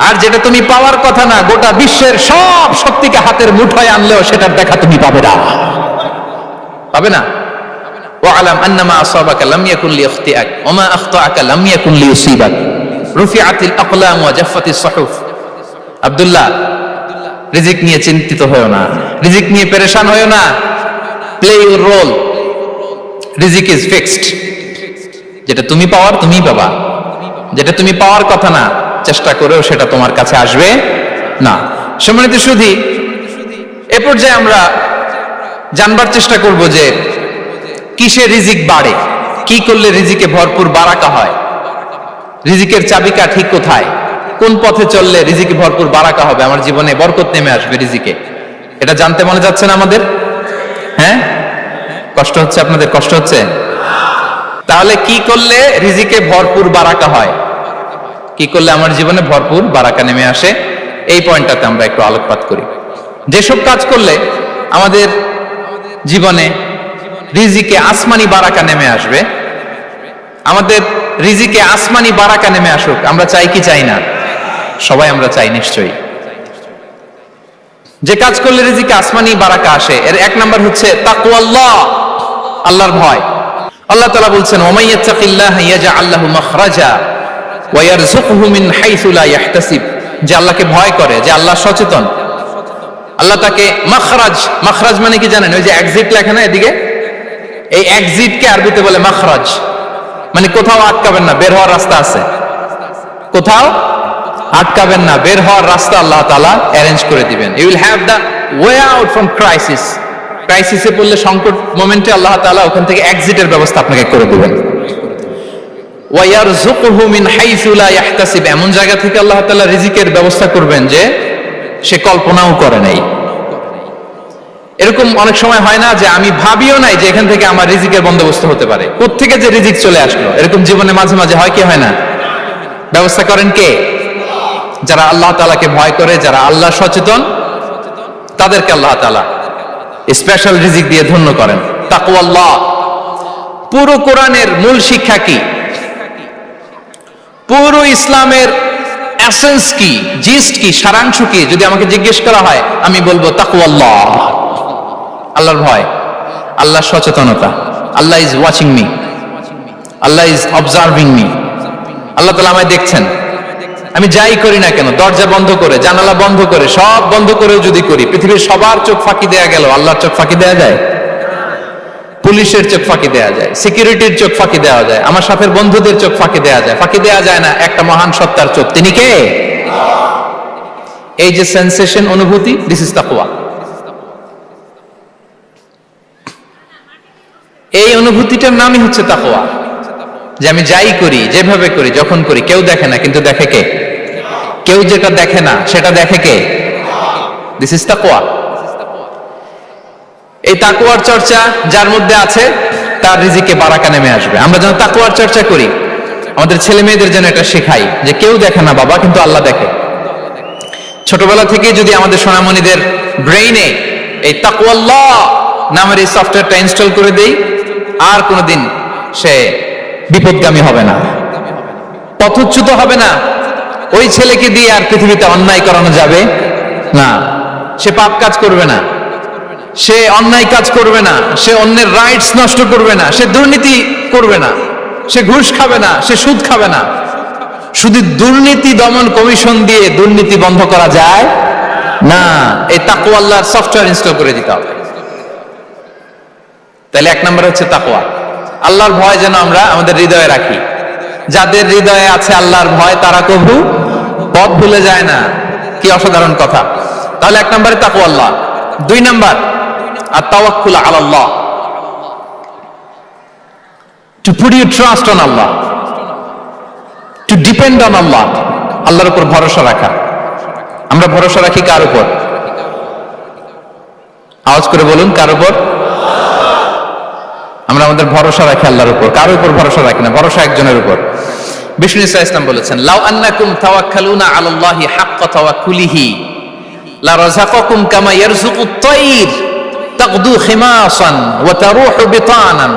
Speaker 1: আর যেটা তুমি পাওয়ার কথা না, গোটা বিশ্বের সব শক্তিকে হাতের মুঠোয় আনলেও সেটার দেখা তুমি পাবে না, পাবে না। ওয়ালাম আন্নামা আসাবাকা লাম ইয়াকুন লিইখতিআক ওয়া মা আখতাআকা লাম ইয়াকুন লিইউসিবাক রুফিআতিল আকলাম ওয়া জাফফাতিস সুহুফ। আব্দুল্লাহ, রিজিক নিয়ে চিন্তিত হয়ো না, রিজিক নিয়ে পেরেশান হয়ো না। প্লে ইউর রোল, রিজিক ইজ ফিক্সড। যেটা তুমি পাওয়ার তুমিই পাবা, যেটা তুমি পাওয়ার কথা না চেষ্টা করেও সেটা তোমার কাছে আসবে না। সম্মানিত সুধী, এ পর্যায়ে আমরা জানবার চেষ্টা করব যে কিসে রিজিক বাড়ে, কি করলে রিজিকে ভরপুর বারাকা হয়, রিজিকের চাবিকা ঠিক কোথায়, কোন পথে চললে রিজিকে ভরপুর বারাকা হবে, আমার জীবনে বরকত নেমে আসবে রিজিকে। এটা জানতে মনে যাচ্ছে না আমাদের? হ্যাঁ, কষ্ট হচ্ছে আপনাদের? কষ্ট হচ্ছে? তাহলে কি করলে রিজিকে ভরপুর বারাকা হয়, কি করলে আমার জীবনে ভরপুর বারাকা নেমে আসে, এই পয়েন্টটাতে আমরা একটু আলোকপাত করি। যেসব কাজ করলে আমাদের জীবনে রিজিকে আসমানি বারাকা নেমে আসবে, আমাদের রিজিকে আসমানি বারাকা নেমে আসুক, আমরা চাই কি চাই না? সবাই আমরা চাই নিশ্চয়ই। যে কাজ করলে রিজিকে আসমানি বারাকা আসে, এর এক নাম্বার হচ্ছে তাকওয়াল্লাহ, আল্লাহর ভয়। আল্লাহ তাআলা বলছেন ওয়া মাইয়াত্তাকিল্লাহা ইয়াজআল লাহু মাখরাজা ওয়া ইয়ারযুকহু মিন হাইসু লা ইয়াহতাসিব। যে আল্লাহকে ভয় করে, যে আল্লাহ সচেতন, আল্লাহ তাকে মাখরাজ, মাখরাজ মানে কি জানেন? ওই যে এক্সিট লেখা না এদিকে, এই এক্সিটকে আরবিতে বলে মাখরাজ, মানে কোথাও আটকাবেন না, বের হওয়ার রাস্তা আছে, কোথাও আটকাবেন না, বের হওয়ার রাস্তা আল্লাহ তাআলা অ্যারেঞ্জ করে দিবেন। You will have the way out from crisis. ক্রাইসিসে পড়লে, সংকট মোমেন্টে আল্লাহ তাআলা ওখান থেকে এক্সিটের ব্যবস্থা আপনাকে করে দিবেন। ওয়া ইয়ারযুকহু মিন হাইসু লা ইয়াহতাসিব, এমন জায়গা থেকে আল্লাহ তাআলা রিজিকের ব্যবস্থা করবেন যে সে কল্পনাও করে নাই। এরকম অনেক সময় হয় না যে আমি ভাবিও নাই যে এখান থেকে আমার রিজিকের বন্দোবস্ত হতে পারে, কোত্থেকে যে রিজিক চলে আসলো, এরকম জীবনে মাঝে মাঝে হয় কি হয় না? ব্যবস্থা করেন কে? যারা আল্লাহ তাআলাকে ভয় করে, যারা আল্লাহ সচেতন, তাদেরকে আল্লাহ তাআলা স্পেশাল রিজিক দিয়ে ধন্য করেন। তাকওয়াল্লাহ। পুরো কোরআনের মূল শিক্ষা কি, পুরো ইসলামের এসেন্স কি, জিস্ট কি, সারাংশ কি, যদি আমাকে জিজ্ঞেস করা হয় আমি বলবো তাকওয়াল্লাহ, আল্লাহর ভয়, আল্লাহর সচেতনতা। Allah is watching me, Allah is observing me. Allah তাআলা আমায় দেখছেন, আমি যাই করি না কেন, দরজা বন্ধ করে, জানালা বন্ধ করে, সব বন্ধ করেও যদি করি, পৃথিবীর সবার চোখ ফাঁকি দেয়া গেল, আল্লাহর চোখ ফাঁকি দেয়া যায়? পুলিশের চোখ ফাঁকি দেয়া যায়, সিকিউরিটির চোখ ফাঁকি দেওয়া যায়, আমার সাথে বন্ধুদের চোখ ফাঁকি দেয়া যায়, ফাঁকি দেয়া যায় না একটা মহান সত্তার চোখ। তিনি কে? এই যে সেন্সেশন, অনুভূতি, দিস ইজ তাকওয়া। এই অনুভূতিটার নামই হচ্ছে তাকওয়া, যে আমি যাই করি, যেভাবে করি, যখন করি, কেউ দেখে না কিন্তু দেখে কে? কেউ যেটা দেখে না সেটা দেখে কে? দিস ইজ তাকওয়া। এই তাকওয়ার চর্চা যার মধ্যে আছে তার রিজিকে বারাকা নেমে আসবে। আমরা যেন তাকওয়ার চর্চা করি, আমাদের ছেলে মেয়েদের যেন এটা শেখাই যে কেউ দেখে না বাবা, কিন্তু আল্লাহ দেখে। ছোটবেলা থেকে যদি আমাদের সোনামণিদের ব্রেইনে এই তাকওয়াল্লাহ নামের এই সফটওয়্যারটা ইনস্টল করে দেই, আর কোনোদিন সে বিপদগামী হবে না, পথচ্যুত হবে না। ওই ছেলেকে দিয়ে আর পৃথিবীতে অন্যায় করানো যাবে না, সে পাপ কাজ করবে না, সে অন্যায় কাজ করবে না, সে অন্যের রাইটস নষ্ট করবে না, সে দুর্নীতি করবে না, সে ঘুষ খাবে না, সে সুদ খাবে না। শুধু দুর্নীতি দমন কমিশন দিয়ে দুর্নীতি বন্ধ করা যায় না, এই তাকওয়া আল্লাহর সফটওয়্যার ইনস্টল করে দিতে হবে। তাহলে এক নম্বর হচ্ছে তাকওয়া, আল্লাহর ভয় যেন আমরা আমাদের হৃদয়ে রাখি। যাদের হৃদয়ে আছে আল্লাহর ভয় তারা কবু পথ ভুলে যায় না। কি অসাধারণ কথা! তাহলে এক নম্বরে তাকওয়া আল্লাহ। দুই নম্বর আত-তাওয়াক্কুল আলাল্লাহ, to put your trust on Allah, to depend on Allah, আল্লাহর উপর ভরসা রাখা। আমরা ভরসা রাখি কার উপর? আওয়াজ করে বলুন, কার উপর? আমরা আমাদের ভরসা রাখি আল্লাহর উপর, কার উপর ভরসা রাখি না, ভরসা একজনের উপর। বিষ্ণু ইসা ইসলাম বলেছেন, লাউ আন্নাকুম তাওয়াক্কালুনা আলাল্লাহি হাক্কা তাওয়াক্কুলিহি লা রাযাকাকুম কামা ইয়ারযুকুত তায়র তাগদু খিমাসান ওয়া তারুহু বিতানান।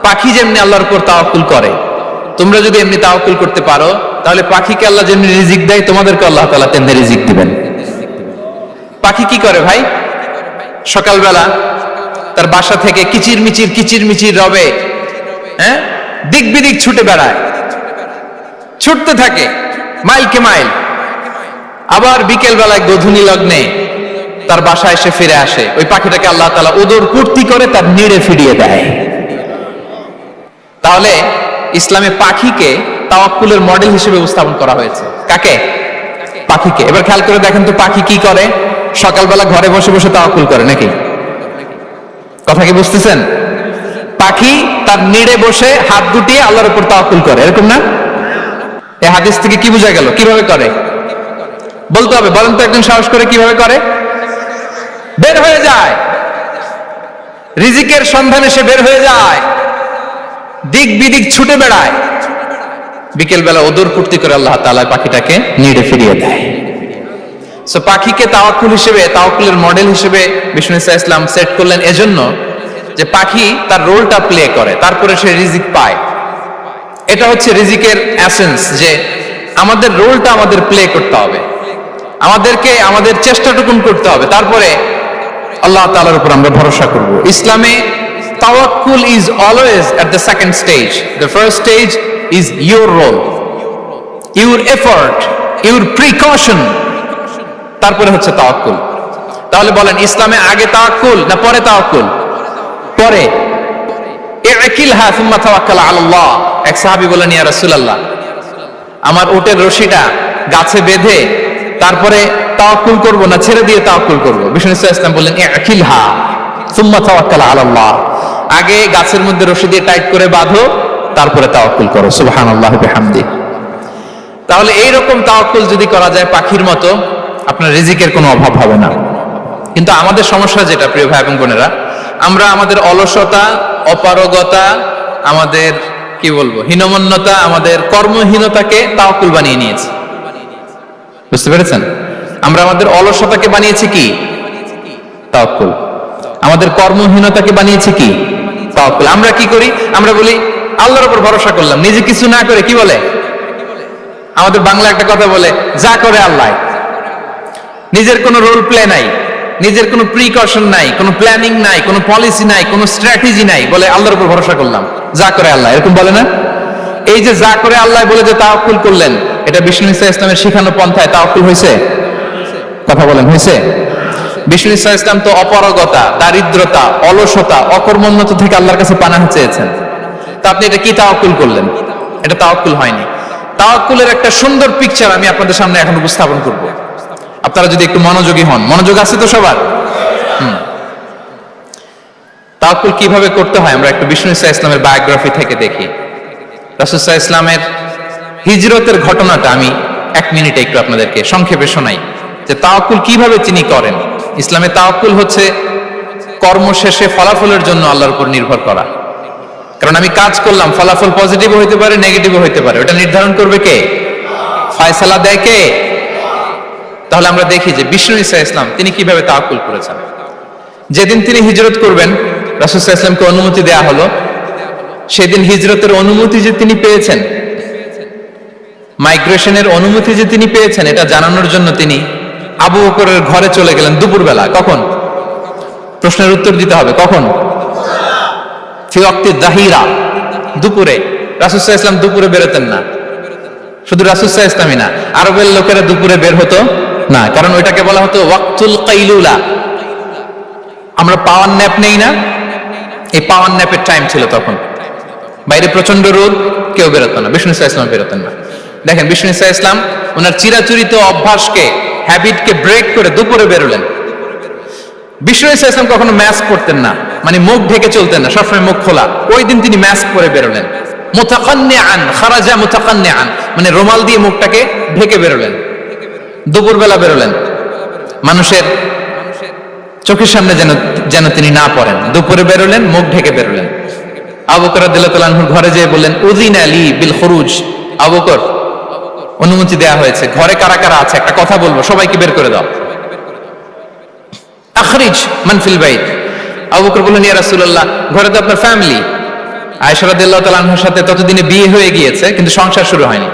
Speaker 1: পাখি যেমনি আল্লাহর উপর তাওয়াক্কুল করে, তোমরা যদি এমনি তাওয়াক্কুল করতে পারো, তাহলে পাখিকে আল্লাহ যেমনি রিজিক দেয়, তোমাদেরকে আল্লাহ তাআলা তেমনি রিজিক দিবেন। পাখি কি করে ভাই? সকালবেলা তার বাসা থেকে কিচির মিচির রবে, দিক বিদিক ছুটে বেড়ায়, ছুটতে থাকে মাইলকে মাইল। আবার বিকেল বেলায় গোধূলি লগ্নে তার বাসায় এসে ফিরে আসে। ওই পাখিটাকে আল্লাহ তাআলা উদর পূর্তি করে তার নিড়ে ফিরিয়ে দেয়। তাহলে ইসলামে পাখিকে তাওয়াক্কুলের মডেল হিসেবে উপস্থাপন করা হয়েছে। কাকে? পাখিকে। এবার খেয়াল করে দেখেন তো, পাখি কি করে? সকালবেলা ঘরে বসে বসে তাওয়াক্কুল করে নাকি? কথা কি বুঝতেছেন? পাখি তার নিড়ে বসে হাত গুটিয়ে আল্লাহর উপর তাওয়াক্কুল করে, এরকম না? এই হাদিস থেকে কি বোঝা গেল? কিভাবে করে বলতে হবে, বলেন তো একজন সাহস করে কিভাবে করে? বের হয়ে যায়, রিজিকের সন্ধানে সে বের হয়ে যায়, দিক বিদিক ছুটে বেড়ায়, বিকেল বেলা ওদর পূর্তি করে আল্লাহ তাআলা পাখিটাকে নিড়ে ফিরিয়ে দেয়। সো পাখিকে তাওয়াক্কুল হিসেবে, তাওয়াক্কুলের মডেল হিসেবে বিষ্ণু ইসা ইসলাম সেট করলেন এজন্য যে পাখি তার রোলটা প্লে করে, তারপরে সে রিজিক পায়। এটা হচ্ছে রিজিকের এসেন্স, যে আমাদের রোলটা আমাদের প্লে করতে হবে, আমাদেরকে আমাদের চেষ্টাটুকুন করতে হবে, তারপরে আল্লাহ তাআলার উপর আমরা ভরসা করব। ইসলামে তাওয়াক্কুল is always at the second stage. The first stage is your role, your effort, your precaution, তারপরে হচ্ছে তাওয়াক্কুল। তাহলে বলেন, ইসলামে আগে তাওয়াক্কুল না পরে তাওয়াক্কুল? পরে। ইকিলহা সুম্মা তাওয়াক্কাল আলাল্লাহ। এক সাহাবী বলেন, ইয়া রাসূলুল্লাহ, আমার উটের রশিটা গাছে বেঁধে তারপরে তাওয়াক্কুল করব না ছেড়ে দিয়ে তাওয়াক্কুল করব? বিষ্ণু ইসলাম বললেন, ইকিলহা সুম্মা তাওয়াক্কাল আলাল্লাহ। আগে গাছের মধ্যে রশি দিয়ে টাইট করে বাঁধো, তারপরে তাওয়াক্কুল করো। সুবহানাল্লাহি ওয়া বিহামদিহি। তাহলে এইরকম তাওয়াক্কুল যদি করা যায় পাখির মতো, আপনার রিজিকের কোনো অভাব হবে না। কিন্তু আমাদের সমস্যা যেটা, প্রিয় ভাই এবং বোনেরা, আমরা আমাদের অলসতা, অপারগতা, আমাদের কি বলবো হীনমন্যতা, আমাদের কর্মহীনতাকে তাওয়াক্কুল বানিয়ে নিয়েছি। বুঝতে পেরেছেন? আমরা আমাদের অলসতাকে বানিয়েছি কি? তাওয়াক্কুল। আমাদের কর্মহীনতাকে বানিয়েছি কি? তাওয়াক্কুল। আমরা কি করি? আমরা বলি আল্লাহর উপর ভরসা করলাম, নিজে কিছু না করে। কি বলে? আমাদের বাংলা একটা কথা বলে, যা করে আল্লাহ। নিজের কোনো রোল প্লে নাই, নিজের কোনো প্রিকশন নাই, কোনো প্ল্যানিং নাই, কোনো পলিসি নাই, কোনো স্ট্র্যাটেজি নাই, বলে আল্লাহর উপর ভরসা করলাম, যা করে আল্লাহ। এরকম বলে না? এই যে যা করে আল্লাহ বলে যে তাওয়াক্কুল করলেন, এটা বিষ্ণু ইসা ইসলামের শিখানো পন্থায় তাওয়াক্কুল হয়েছে? কথা বলেন, হয়েছে? বিষ্ণু ইসা ইসলাম তো অপারগতা, দারিদ্রতা, অলসতা, অকর্মণ্যতা থেকে আল্লাহর কাছে পানাহ চেয়েছেন। তা আপনি এটা কি তাওয়াক্কুল করলেন? এটা তাওয়াক্কুল হয়নি। তাওয়াক্কুলের একটা সুন্দর পিকচার আমি আপনাদের সামনে এখন উপস্থাপন করব, আপনারা যদি একটু মনোযোগী হন। মনোযোগ আছে তো সবার? তাওয়াক্কুল কিভাবে করতে হয় আমরা একটু বিষ্ণু ইসা ইসলামের বায়োগ্রাফি থেকে দেখি। রাসূল সাল্লাল্লাহু আলাইহি ওয়াসাল্লামের হিজরতের ঘটনাটা আমি 1 মিনিটে একটু আপনাদেরকে সংক্ষেপে শোনাই, যে তাওয়াক্কুল কিভাবে তিনি করেন। ইসলামে তাওয়াক্কুল হচ্ছে কর্ম শেষে ফলাফলের জন্য আল্লাহর উপর নির্ভর করা। কারণ আমি কাজ করলাম, ফলাফল পজিটিভ হইতে পারে, নেগেটিভ হইতে পারে, ওটা নির্ধারণ করবে কে? ফয়সালা দেয় কে? তাহলে আমরা দেখি যে বিষ্ণু ইসা ইসলাম তিনি কিভাবে তাওয়াক্কুল করেছেন। যেদিন তিনি হিজরত করবেন, রাসূল সাল্লাল্লাহু আলাইহি ওয়াসাল্লামকে অনুমতি দেয়া হলো, সেদিন হিজরতের অনুমতি যে তিনি পেয়েছেন, মাইগ্রেশনের অনুমতি যে তিনি পেয়েছেন, এটা জানানোর জন্য তিনি আবু বকরের ঘরে চলে গেলেন দুপুরবেলা। কখন? প্রশ্নের উত্তর দিতে হবে, কখন? ফি ওয়াক্তি যাহিরা, দুপুরে। রাসূল সাল্লাল্লাহু আলাইহি ওয়াসাল্লাম দুপুরে বেরোতেন না। শুধু রাসূল সাল্লাল্লাহু আলাইহি ওয়াসাল্লামই না, আরবের লোকেরা দুপুরে বের হতো না, কারণ ওইটাকে বলা হতো ওয়াক্তুল কাইলুলা। আমরা পাওয়ার ন্যাপ নেই না, এই পাওয়ার ন্যাপের টাইম ছিল তখন। বাইরে প্রচন্ড রোদ, কেউ বেরোতো না, বিষ্ণু ইসা ইসলাম বেরোতেন না। দেখেন বিষ্ণু ইসা ইসলাম ওনার চিরাচরিত অভ্যাসকে, হ্যাবিটকে ব্রেক করে দুপুরে বেরোলেন। বিষ্ণু ইসা ইসলাম কখনো মাস্ক পরতেন না, মানে মুখ ঢেকে চলতেন না, সবসময় মুখ খোলা। ওই দিন তিনি মাস্ক পরে বেরোলেন। মুতাকান্নিআন, খারাজা মুতাকান্নিআন, মানে রুমাল দিয়ে মুখটাকে ঢেকে বেরোলেন, দুপুরবেলা বেরোলেন, মানুষের চোখের সামনে যেন তিনি না পড়েন। দুপুরে বেরোলেন, মুখ ঢেকে বেরোলেন। আবু বকর রাদিয়াল্লাহু তাআলা আনহুর ঘরে যেয়ে বললেন, উযিনা লি বিল খুরুজ, আবু বকর অনুমতি দেয়া হয়েছে, ঘরে কারা কারা আছে একটা কথা বলবো, সবাইকে বের করে দাও। আখরিজ মান ফিল বাইত। আবু বকর বললেন, ইয়া রাসূলুল্লাহ, ঘরে তো আপনার ফ্যামিলি। আয়েশা রাদিয়াল্লাহু তাআলা আনহার সাথে ততদিনে বিয়ে হয়ে গিয়েছে, কিন্তু সংসার শুরু হয়নি।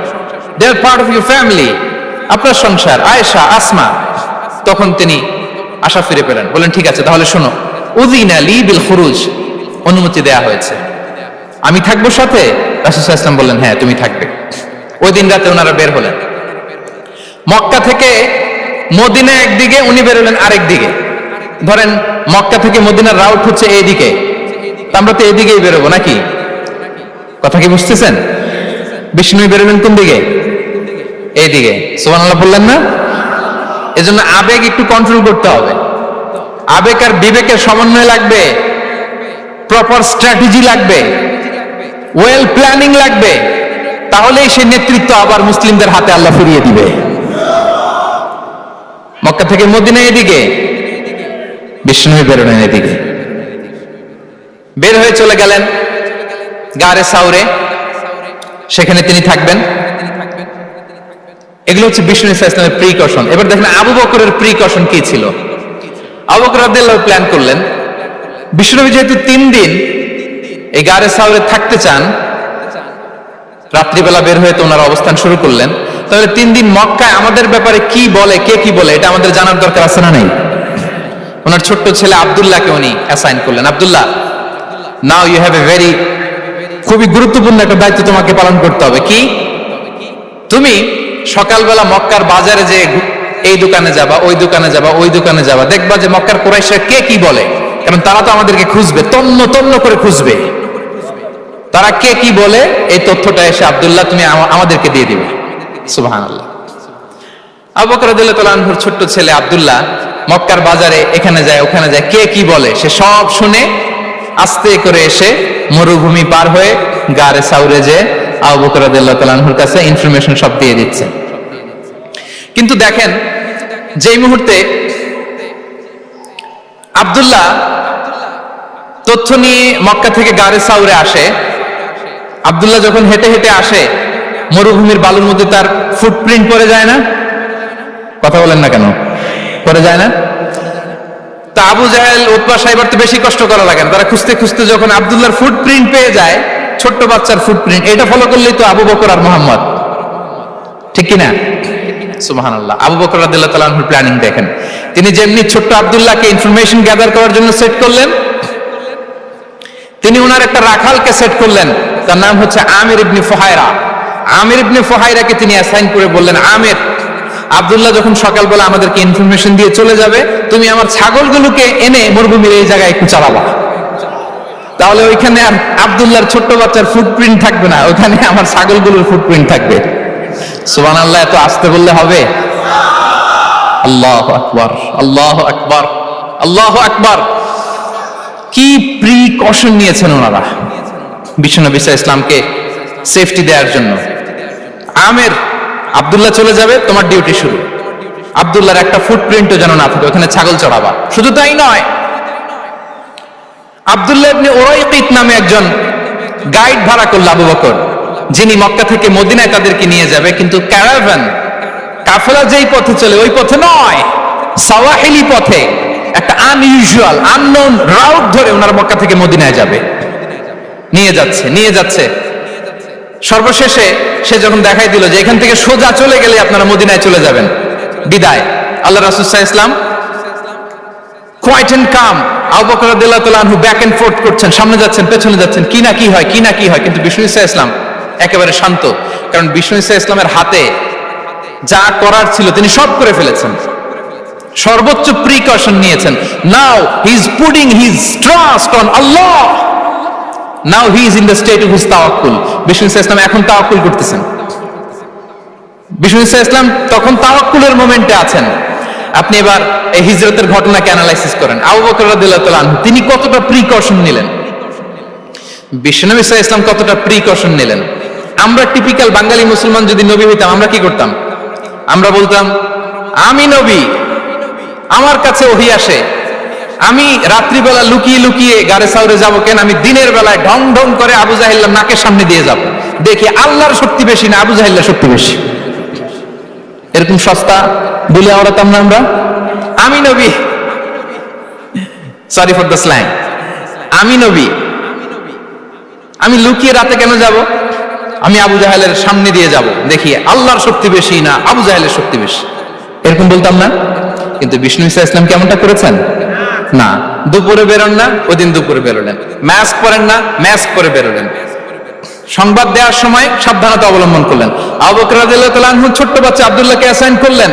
Speaker 1: দে আর পার্ট অফ ইউর ফ্যামিলি, আপনার সংসার। আয়েশা, আসমা। তখন তিনি আশা ফিরে পেলেন, বলেন ঠিক আছে তাহলে শোনো, উযিনা লি বিল খুরুজ, অনুমতি দেয়া হয়েছে, আমি থাকবো সাথে? রাসূল সাল্লাল্লাহু আলাইহি ওয়াসাল্লাম বললেন, হ্যাঁ তুমি থাকবে। ওই দিন রাতে ওনারা বের হলেন মক্কা থেকে মদিনা একদিকে, উনি বের হলেন আরেক দিকে। ধরেন মক্কা থেকে মদিনার রাউট হচ্ছে এইদিকে, আমরা তো এইদিকেই বেরোবো নাকি? কথা কি বুঝতেছেন? বিষ্ণু বেরোলেন কোন দিকে? এইদিকে। সুবহানাল্লাহ বললেন না? এজন্য আবেগ একটু কন্ট্রোল করতে হবে। আবেগ আর বিবেকের সমন্বয় লাগবে, প্রপার স্ট্র্যাটেজি লাগবে, ওয়েল প্ল্যানিং লাগবে, তাহলেই সেই নেতৃত্ব আবার মুসলিমদের হাতে আল্লাহ ফিরিয়ে দিবে। মক্কা থেকে মদিনা এদিকে, বিষ্ণু বেরোলেন এদিকে। বের হয়ে চলে গেলেন গারে সাউরে, সেখানে তিনি থাকবেন। এগুলো হচ্ছে বিষ্ণু ইসলামের প্রিকশন। এবার দেখেন আবু বকরের প্রিকশন কি ছিল। আবু বকর রাদিয়াল্লাহু প্ল্যান করলেন, বিষ্ণুনবী যেহেতু 3 দিন এই গারে সাউরে থাকতে চান, রাত্রিবেলা বের হয়ে তো ওনার অবস্থান শুরু করলেন, তাহলে 3 দিন মক্কায় আমাদের ব্যাপারে কি বলে, কে কি বলে, এটা আমাদের জানার দরকার আছে না নাই? ওনার ছোট্ট ছেলে আব্দুল্লাহকে উনি অ্যাসাইন করলেন। Abdullah, now you have a very, খুবই গুরুত্বপূর্ণ একটা দায়িত্ব তোমাকে পালন করতে হবে। কি? তুমি সকালবেলা মক্কার বাজারে যে এই দোকানে যাবা, ওই দোকানে যাবা, ওই দোকানে যাবা, দেখবা যে মক্কার কুরাইশরা কে কি বলে, কারণ তারা তো আমাদেরকে খুঁজবে, তন্ন তন্ন করে খুঁজবে, তারা কে কি বলে এই তথ্যটা এসে আব্দুল্লাহ তুমি আমাদেরকে দিয়ে দিবে। সুবহানাল্লাহ। আবু বকর রাদিয়াল্লাহু তাআলা আনহুর ছোট্ট ছেলে আব্দুল্লাহ মক্কার বাজারে এখানে যায় ওখানে যায়, কে কি বলে সে সব শুনে আস্তে করে এসে মরুভূমি পার হয়ে গারে সাউরে যে আবু বকর রাদিয়াল্লাহু তাআলা আনহুর কাছে ইনফরমেশন সব দিয়ে দিচ্ছে। কিন্তু দেখেন, যেই মুহূর্তে আব্দুল্লাহ তথ্য নিয়ে মক্কা থেকে গারে সাউরে আসে, আব্দুল্লাহ যখন হেঁটে হেঁটে আসে, মরুভূমির বালুর মধ্যে তার ফুটপ্রিন্ট পড়ে যায় না? কথা বলেন না কেন? পড়ে যায় না? তা আবু জাহেল, উতবা সাহেবার তো বেশি কষ্ট করা লাগে না, তারা খুঁজতে খুঁজতে যখন আব্দুল্লাহর ফুটপ্রিন্ট পেয়ে যায়, ছোট্ট বাচ্চার ফুটপ্রিন্ট, এটা ফলো করলেই তো আবু বকর আর মুহাম্মদ, ঠিক কিনা? সুবহানাল্লাহ। আবু বকর রাদিয়াল্লাহু তাআলা আনহুর প্ল্যানিং দেখেন, তিনি যেমনি ছোট্ট আব্দুল্লাহকে ইনফরমেশন গ্যাদার করার জন্য সেট করলেন, তিনি ওনার একটা রাখালকে সেট করলেন, তার নাম হচ্ছে আমির ইবনে ফুহায়রা। আমির ইবনে ফুহায়রাকে তিনি অ্যাসাইন করে বললেন, আমির, আব্দুল্লাহ যখন সকালবেলা আমাদেরকে ইনফরমেশন দিয়ে চলে যাবে, তুমি আমার ছাগলগুলোকে এনে মরুভূমির এই জায়গায় একটু চালাবা, তাহলে ওইখানে আর আব্দুল্লাহর ছোট্ট বাচ্চার ফুটপ্রিন্ট থাকবে না, ওখানে আমার ছাগলগুলোর ফুটপ্রিন্ট থাকবে। সুবহানাল্লাহ। এত আসতে বললে হবে? আল্লাহু আকবার, আল্লাহু আকবার, আল্লাহু আকবার। কি প্রিকশন নিয়েছেন ওনারা বিশ্বনবী সাল্লাল্লাহু আলাইহি ওয়াসাল্লামকে সেফটি দেওয়ার জন্য। আমির, আব্দুল্লাহ চলে যাবে, তোমার ডিউটি শুরু। আব্দুল্লাহর একটা ফুটপ্রিন্টও যেন না থাকে, ওখানে ছাগল চড়াবা। শুধু তাই নয়, আব্দুল্লাহ ইবনে উরাইকিত নামে একজন গাইড ভাড়া করল আবু বকর, যিনি মক্কা থেকে মদিনায় তাদেরকে নিয়ে যাবে, কিন্তু ক্যারাভান, কাফেলা যেই পথে চলে ওই পথে নয়, সাওয়াহিলি পথে, একটা আনইউজুয়াল আননোন রাউট ধরে ওনারা মক্কা থেকে মদিনায় যাবে। নিয়ে যাচ্ছে সর্বশেষে সে যখন দেখাই দিল যে এখান থেকে সোজা চলে গেলে আপনারা মদিনায় চলে যাবেন, বিদায়। আল্লাহ রাসূল সাল্লাল্লাহু আলাইহি ওয়াসাল্লাম কোয়াইট এন্ড কাম, আবু বকর রাদিয়াল্লাহু তাআলা আনহু ব্যাক এন্ড ফোর্থ করছেন, সামনে যাচ্ছেন পেছনে যাচ্ছেন, কি না কি হয়, কিন্তু বিষ্ণু সাল্লাল্লাহু আলাইহি ওয়াসাল্লাম একেবারে শান্ত, কারণ বিষ্ণু সাল্লাল্লাহু আলাইহি ওয়াসাল্লামের হাতে যা করার ছিল তিনি সব করে ফেলেছেন, সর্বোচ্চ প্রিকশন নিয়েছেন। Now he is putting his trust on Allah, now he is in the state of his তাওয়াক্কুল। বিষ্ণু সাল্লাল্লাহু আলাইহি ওয়াসাল্লাম এখন তাওয়াক্কুল করতেছেন। বিষ্ণু সাল্লাল্লাহু আলাইহি ওয়াসাল্লাম তখন তাওয়াক্কুলের মোমেন্টে আছেন। আপনি এবার এই হিজরতের ঘটনাকে অ্যানালাইসিস করেন, আবু বকর রাদিয়াল্লাহু তাআলা আনহু তিনি কতটা প্রিকশন নিলেন, বিশ্বনবী সাল্লাল্লাহু আলাইহি ওয়াসাল্লাম কতটা প্রিকশন নিলেন। আমরা টিপিক্যাল বাঙালি মুসলমান যদি নবী হইতাম, আমরা কি করতাম? আমরা বলতাম, আমি নবী, আমার কাছে ওহী আসে, আমি রাত্রিবেলা লুকিয়ে লুকিয়ে গাড়ে সাউরে যাবো কেন, আমি দিনের বেলায় ঢং ঢং করে আবু জাহিল্লার নাকের সামনে দিয়ে যাব, দেখি আল্লাহর শক্তি বেশি না আবু জাহিল্লার শক্তি বেশি। এরকম সস্তা বলে আওড়াতাম না আমরা? আমি নবী, সরি ফর দ্য স্ল্যাং, আমি নবী, আমি লুকিয়ে রাতে কেন যাব? আমি আবু জাহেলের সামনে দিয়ে যাব, দেখি আল্লাহর শক্তি বেশি না আবু জাহেলের শক্তি বেশি। এরকম বলতাম না? কিন্তু বিষ্ণু ঈসা ইসলাম কেমনটা করেছেন? না, দুপুরে বেরোন না, ওই দিন দুপুরে বেরোলেন। মাস্ক পরেন না, মাস্ক পরে বেরোলেন। সংবাদ দেওয়ার সময় সাবধানতা অবলম্বন করলেন। আবু বকর রাদিয়াল্লাহু তাআলা আনহু ছোট্ট বাচ্চা আব্দুল্লাহকে অ্যাসাইন করলেন,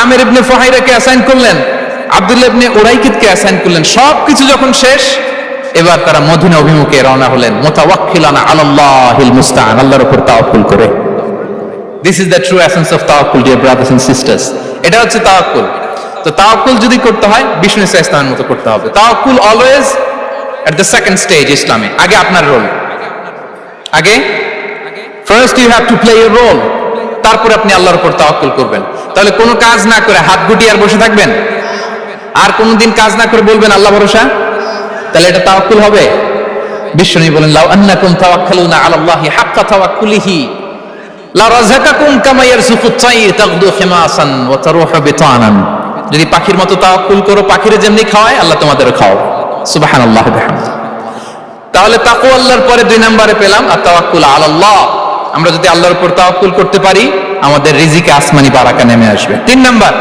Speaker 1: আমির ইবনে ফুহাইরাকে অ্যাসাইন করলেন, আব্দুল্লাহ ইবনে উরাইকিতকে অ্যাসাইন করলেন। সবকিছু যখন শেষ, এবার তারা মদিনা অভিমুখে রওনা হলেন, মুতাওয়াক্কিলানা আলাল্লাহিল মুস্তাআন, আল্লাহর উপর তাওয়াক্কুল করে। This is the true essence of তাওয়াক্কুল, ডিয়ার ব্রাদার্স এন্ড সিস্টার্স। এটা হচ্ছে তাওয়াক্কুল। তো তাওয়াক্কুল যদি করতে হয় বিষ্ণু ঈসা ইসলামের মতো করতে হবে। তাওয়াক্কুল always at the second stage ইসলামে। আগে আপনার রোল, আগে first you have to play your role, তারপরে আপনি আল্লাহর উপর তাওয়াক্কুল করবেন। তাহলে কোনো কাজ না করে হাত গুটিয়ে আর বসে থাকবেন, আর কোনোদিন কাজ না করে বলবেন আল্লাহ ভরসা, তাহলে এটা তাওয়াক্কুল হবে? বিশ্বনবী বলেন, লাউ আন্নাকুম তাওয়াক্কালুনা আলাল্লাহি হাক্কা তাওয়াক্কুলিহি লা রাযাকাকুম কামা ইয়ারযুকুত তাইর তাগদু খিমাসান ওয়া তারুহু বিতানান। যদি পাখির মতো তাওয়াক্কুল করো, পাখিরে যেমনি খাওয়ায় আল্লাহ তোমাদেরও খাওয়াবে। সুবহানাল্লাহ ওয়া বিহামদিহি। তাহলে তাকওয়া আল্লাহর পরে 2 নম্বরে পেলাম আর তাওয়াক্কুল আলাল্লাহ। আমরা যদি আল্লাহর উপর তাওয়াক্কুল করতে পারি, আমাদের রিজিকে আসমানি বারাকা নেমে আসবে। 3 নাম্বার,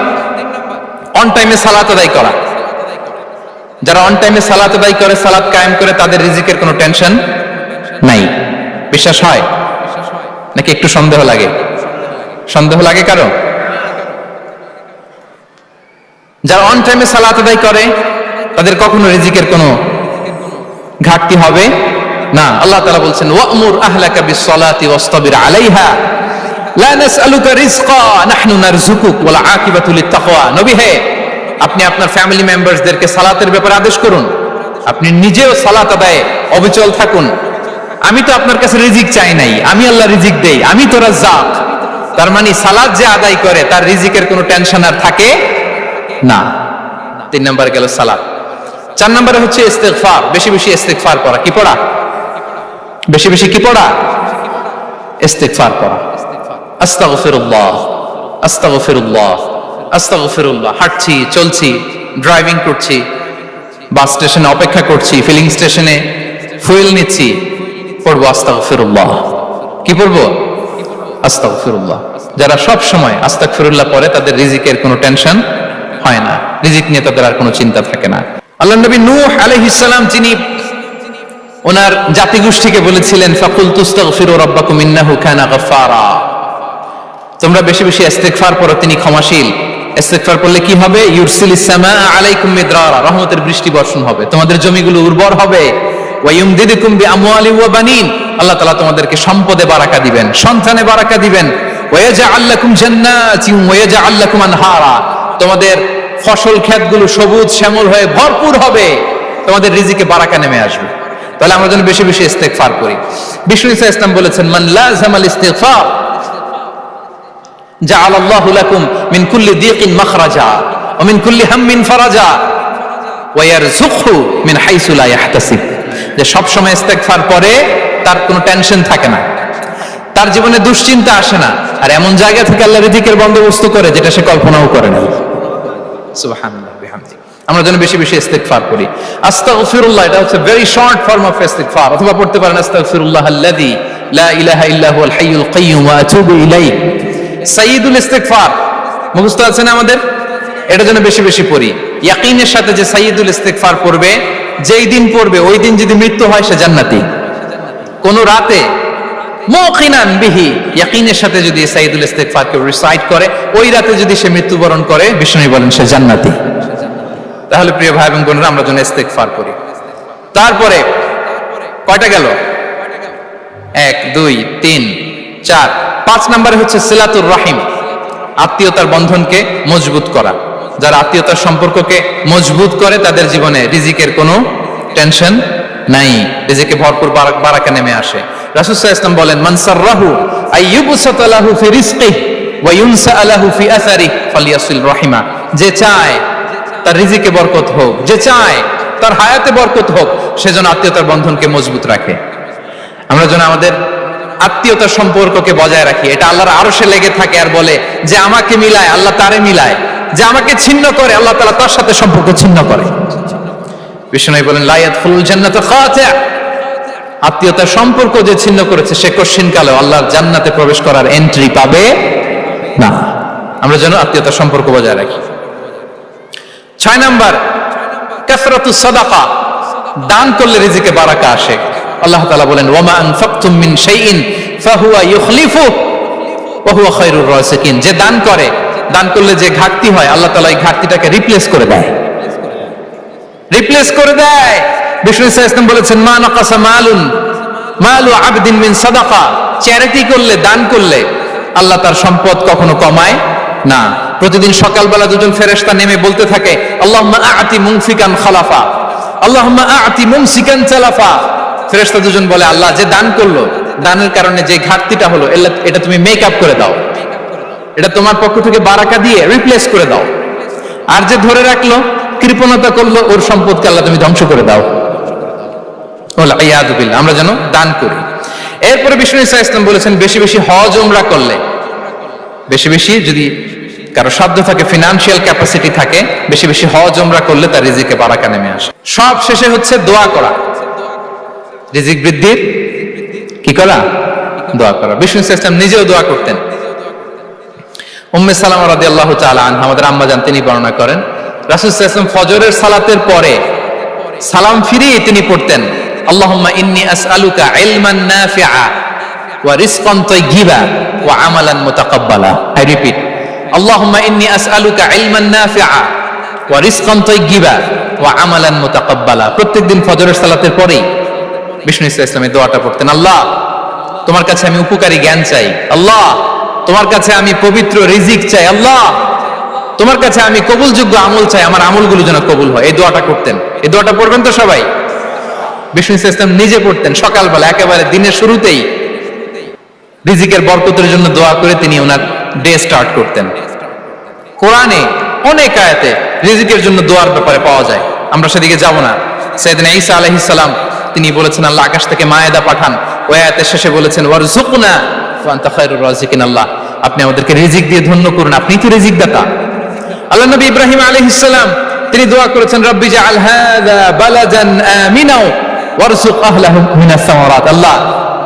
Speaker 1: অন টাইমে সালাত আদায় করা। যারা অন টাইমে সালাত আদায় করে, সালাত কায়েম করে, তাদের রিজিকের কোনো টেনশন নাই। বিশ্বাস হয় নাকি একটু সন্দেহ লাগে? সন্দেহ লাগে কারো? যারা অন টাইমে সালাত আদায় করে তাদের কখনো রিজিকের কোনো ঘাটতি হবে না। আল্লাহ তাআলা বলছেন, ওয়া'মুর আহলাকা বিস-সালাতি ওয়াসতাবির আলাইহা লা নাসআলুকা রিজকা নাহনু নারযুকুক ওয়াল আকিবাতু লিত-তাকওয়া। নবী হে, আপনি আপনার ফ্যামিলি মেম্বারসদেরকে সালাতের ব্যাপারে আদেশ করুন, আপনি নিজেও সালাত আদায়ে অবিচল থাকুন। আমি তো আপনার কাছে রিজিক চাই নাই, আমি আল্লাহ রিজিক দেই, আমি তো রাজ্জাক। তার মানে সালাত যে আদায় করে তার রিজিকের কোনো টেনশন আর থাকে না। 3 নম্বরে গেল সালাত। 4 নম্বরে হচ্ছে ইস্তিগফার, বেশি বেশি ইস্তিগফার করা। কি পড়া? বেশি বেশি কি পড়া? ইস্তিগফার করা। আস্তাগফিরুল্লাহ, আস্তাগফিরুল্লাহ, আস্তাগফিরুল্লাহ। হাঁটছি, চলছি, ড্রাইভিং করছি, বাস স্টেশনে অপেক্ষা করছি, ফিলিং স্টেশনে ফুয়েল নিচ্ছি, পড়বো আস্তাগফিরুল্লাহ। কি পড়বো? আস্তাগফিরুল্লাহ। যারা সব সময় আস্তাগফিরুল্লাহ পড়ে তাদের রিজিকের কোনো টেনশন হয় না, রিজিক নিয়ে তাদের আর কোনো চিন্তা থাকে না। আল্লাহর নবী নূহ আলাইহিস সালাম, যিনি ওনার জাতিগোষ্ঠীকে বলেছিলেন, ফাকুলতু আস্তাগফিরু রাব্বাকুম ইন্নাহু কানা গাফফারা, তোমরা বেশি বেশি ইস্তিগফার পড়ো, তিনি ক্ষমাশীল। ইস্তিগফার করলে কি হবে? ইউরসিলিস সামাআ আলাইকুম মিদরারা, রহমতের বৃষ্টি বর্ষণ হবে, তোমাদের জমিগুলো উর্বর হবে। ওয়া ইউমদিদুকুম বিআমওয়ালি ওয়া বানিন, আল্লাহ তাআলা তোমাদেরকে সম্পদে বারাকা দিবেন, সন্তানে বারাকা দিবেন। ওয়া ইয়াজআল লাকুম জান্নাতিন ওয়া ইয়াজআল লাকুম আনহারা, তোমাদের ফসল ক্ষেতগুলো সবুজ শ্যামল হয়ে ভরপুর হবে, তোমাদের রিজিকে বারাকা নেমে আসবে। তাহলে আমরা যেন বেশি বেশি ইস্তিগফার করি। বিষ্ণু ঈসা ইসলাম বলেছেন, মান লাযামাল ইস্তিগফার জাআলাল্লাহু লাকুম মিন কুল্লি দিকিন মাখরাজা ওয়া মিন কুল্লি হাম্মিন ফারাজা ওয়া ইয়ারযুকহু মিন হাইসু লা ইয়াহতাসিব। যে সব সময় ইস্তিগফার পড়ে তার কোনো টেনশন থাকে না, তার জীবনে দুশ্চিন্তা আসে না, আর এমন জায়গা থেকে আল্লাহ রিজিকের বন্দোবস্ত করে যেটা সে কল্পনাও করে না। সুবহানাল্লাহ বিহামদিহি। আমরা যেন বেশি বেশি ইস্তিগফার করি। আস্তাগফিরুল্লাহ, এটা হচ্ছে ভেরি শর্ট ফর্ম অফ ইস্তিগফার। অথবা পড়তে পারেন আস্তাগফিরুল্লাহাল্লাযী লা ইলাহা ইল্লা হুয়াল হাইয়ুল কাইয়্যুম ওয়া আতুবু ইলাইহি। সাইয়্যিদুল ইস্তিগফার মুখস্থ আছে না আমাদের? এটা যেন বেশি বেশি পড়ি। ইয়াকিনের সাথে যে সাইয়্যিদুল ইস্তিগফার পড়বে, যেই দিন পড়বে ওই দিন যদি মৃত্যু হয় সে জান্নাতি। কোন রাতে মুকিনান বিহি, ইয়াকিনের সাথে যদি সাইয়্যিদুল ইস্তিগফারকে রিসাইট করে, ওই রাতে যদি সে মৃত্যুবরণ করে, বিষ্ণু বলেন সে জান্নাতি। তাহলে প্রিয় ভাই এবং বোনেরা, আমরা যেন ইস্তিগফার করি। তারপরে কয়টা গেল? 1 2 3 4 5 নম্বরে হচ্ছে সিলাতুর রাহিম, আত্মীয়তার বন্ধনকে মজবুত করা। যারা আত্মীয়তার সম্পর্ককে মজবুত করে তাদের জীবনে রিজিকের কোনো টেনশন নাই, রিজিকে ভরপুর বারাকা নেমে আসে। রাসূল সাল্লাল্লাহু আলাইহি ওয়াসাল্লাম বলেন, মান সাররাহু আইয়ুবসাতা লাহু ফি রিজকিহি ওয়া ইউনসা লাহু ফি আসারিহি ফালিয়াসিল রাহিমা। যে চায় তার রিজিকে বরকত হোক, যে চায় তার হায়াতে বরকত হোক, সেজন্য আত্মীয়তার বন্ধনকে মজবুত রাখে। আমরা যেন আমাদের আত্মীয়তার সম্পর্ককে বজায় রাখি। এটা আল্লাহর আরশে লেগে থাকে আর বলে যে আমাকে মিলায়, আল্লাহ তারে মিলায়, যে আমাকে ছিন্ন করে, আল্লাহ তাআলা তার সাথে সম্পর্ক ছিন্ন করে। বিষ্ণু বলেন লা ইয়াদখুলুল জান্নাতা খাতি', আত্মীয়তার সম্পর্ক যে ছিন্ন করেছে সে কশিন কালে আল্লাহর জান্নাতে প্রবেশ করার এন্ট্রি পাবে না। আমরা যেন আত্মীয়তার সম্পর্ক বজায় রাখি। 6 নাম্বার, কাসরাতুস সাদাকা, দান করলে রিজিকে বারাকা আসে। আল্লাহ তাআলা বলেন ওয়া মা আনফাকতুম মিন শাইইন ফাহুয়া ইউখলিফুহু ওয়া হুয়া খায়রুর রাসিকিন, যে দান করে, দান করলে যে ঘাটতি হয় আল্লাহ তাআলা এই ঘাটতিটাকে রিপ্লেস করে দেয়, রিপ্লেস করে দেয়। বিষ্ণু সাল্লাল্লাহু আলাইহি ওয়াসাল্লাম বলেছেন মা নাকাসা মালু আবদিন মিন সাদাকা, চ্যারিটি করলে, দান করলে আল্লাহ তার সম্পদ কখনো কমায় না। প্রতিদিন সকালবেলা দুজন ফেরেশতা নেমে বলতে থাকে আল্লাহুম্মা আ'তি মুনফিকান খালাফা, আল্লাহুম্মা আ'তি মুমসিকান তালাফা। ফেরেশতা দুজন বলে আল্লাহ, যে দান করলো, দানের কারণে যে ঘাটতিটা হলো এটা তুমি মেক আপ করে দাও, এটা তোমার পক্ষ থেকে বারাকা দিয়ে রিপ্লেস করে দাও। আর যে ধরে রাখলো, কৃপণতা করলো, ওর সম্পদকে আল্লাহ তুমি ধ্বংস করে দাও। আমরা যেন দান করি। এরপরে বিষ্ণু সাল্লাল্লাহু আলাইহি ওয়াসাল্লাম বলেছেন বেশি বেশি হজ উমরা করলে, বেশি বেশি যদি কারো সাধ্য থাকে, ফিনান্সিয়াল ক্যাপাসিটি থাকে, বেশি বেশি হজ উমরা করলে তার রিজিকে বারাকা নেমে আসে। সব শেষে হচ্ছে দোয়া করা, রিজিক বৃদ্ধির কি করা? দোয়া করা। বিষ্ণু সাল্লাল্লাহু আলাইহি ওয়াসাল্লাম নিজেও দোয়া করতেন। উম্মে সালামা রাদিয়াল্লাহু তাআলা আনহা, আমাদের আম্মা জান, তিনি বর্ণনা করেন রাসূল সাল্লাল্লাহু আলাইহি ওয়াসাল্লাম ফজরের সালাতের পরে সালাম ফিরিয়ে তিনি পড়তেন আল্লাহুম্মা ইন্নী আসআলুকা ইলমান নাফিআ ওয়া রিজকান তাইয়্যিবা ওয়া আমালান মুতাকাব্বালা। আই রিপিট, আল্লাহুম্মা ইন্নী আসআলুকা ইলমান নাফিআ ওয়া রিজকান তাইয়্যিবা ওয়া আমালান মুতাকাব্বালা। প্রত্যেকদিন ফজরের সালাতের পরেই বিষ্ণু সাল্লাল্লাহু আলাইহি ওয়াসাল্লাম এই দোয়াটা পড়তেন, আল্লাহ তোমার কাছে আমি উপকারী জ্ঞান চাই, আল্লাহ তোমার কাছে আমি পবিত্র রিজিক চাই, আল্লাহ তোমার কাছে আমি কবুলযোগ্য আমল চাই, আমার আমলগুলো যেন কবুল হয়। এই দোয়াটা করতেন। এই দোয়াটা পড়বেন তো সবাই। বিষ্ণু সাল্লাল্লাহু আলাইহি ওয়াসাল্লাম নিজে পড়তেন সকালবেলা, একেবারে দিনের শুরুতেই রিজিকের বরকতের জন্য দোয়া করে তিনি ওনার ডে স্টার্ট করতেন। কোরআনে অনেক আয়াতে রিজিকের জন্য দোয়ার ব্যাপারে পাওয়া যায়, আমরা সেদিকে যাব না। সাইয়েদনা ঈসা আলাইহিস সালাম তিনি বলেছেন আল্লাহ আকাশ থেকে মায়েদা পাঠান, ওই আয়াতের শেষে বলেছেন ওয়ারযুকনা ওয়া আনতা খায়রুর রাযিকিন, আল্লাহ আপনি আমাদেরকে রিজিক দিয়ে ধন্য করুন, আপনিই তো রিজিক দাতা। আল্লাহ নবী ইব্রাহিম আলাইহিস সালাম তিনি দোয়া করেছেন রব্বি জাআল হাযা বালাদান আমিনা ওয়ারযুক আহলাহু মিনাস সামারাত, আল্লাহ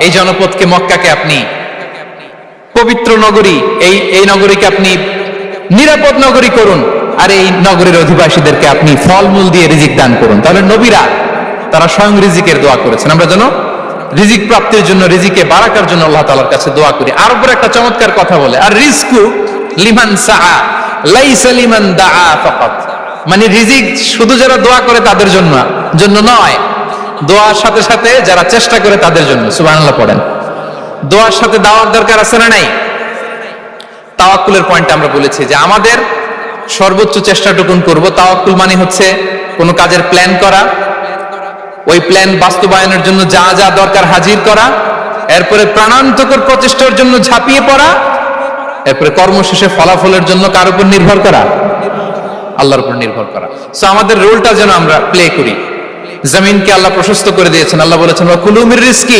Speaker 1: এই জনপদকে, মক্কাকে আপনি পবিত্র নগরী, এই নগরীকে আপনি নিরাপদ নগরী করুন, আর এই নগরীর অধিবাসীদেরকে আপনি ফলমূল দিয়ে রিজিক দান করুন। তাহলে নবীরা তারা স্বয়ং রিজিকের দোয়া করেছেন। আমরা যেন রিজিক প্রাপ্তির জন্য, রিজিকে বারাকার জন্য আল্লাহ তাআলার কাছে দোয়া করি। আর উপর একটা চমৎকার কথা বলে, আর রিজকু লিমান সাআ লাইসা লিমান দাআ ফাকাত, মানে রিজিক শুধু যারা দোয়া করে তাদের জন্য নয়, দোয়ার সাথে সাথে যারা চেষ্টা করে তাদের জন্য। সুবহানাল্লাহ পড়েন। দোয়ার সাথে দাওয়ার দরকার আছে না নাই? তাওয়াক্কুলের পয়েন্ট আমরা বলেছি যে আমাদের সর্বোচ্চ চেষ্টাটুকুন করব। তাওয়াক্কুল মানে হচ্ছে কোনো কাজের প্ল্যান করা, ওই প্ল্যান বাস্তবায়নের জন্য যা যা দরকার হাজির করা, এরপরে প্রাণান্তকর প্রচেষ্টার জন্য ঝাঁপিয়ে পড়া, এরপরে কর্মশেষে ফলাফলের জন্য কার উপর নির্ভর করা? আল্লাহর উপর নির্ভর করা। সো আমাদের রোলটা যেন আমরা প্লে করি। জমিনকে আল্লাহ প্রশস্ত করে দিয়েছেন, আল্লাহ বলেছেন ওয়া কুলু মির রিজকি,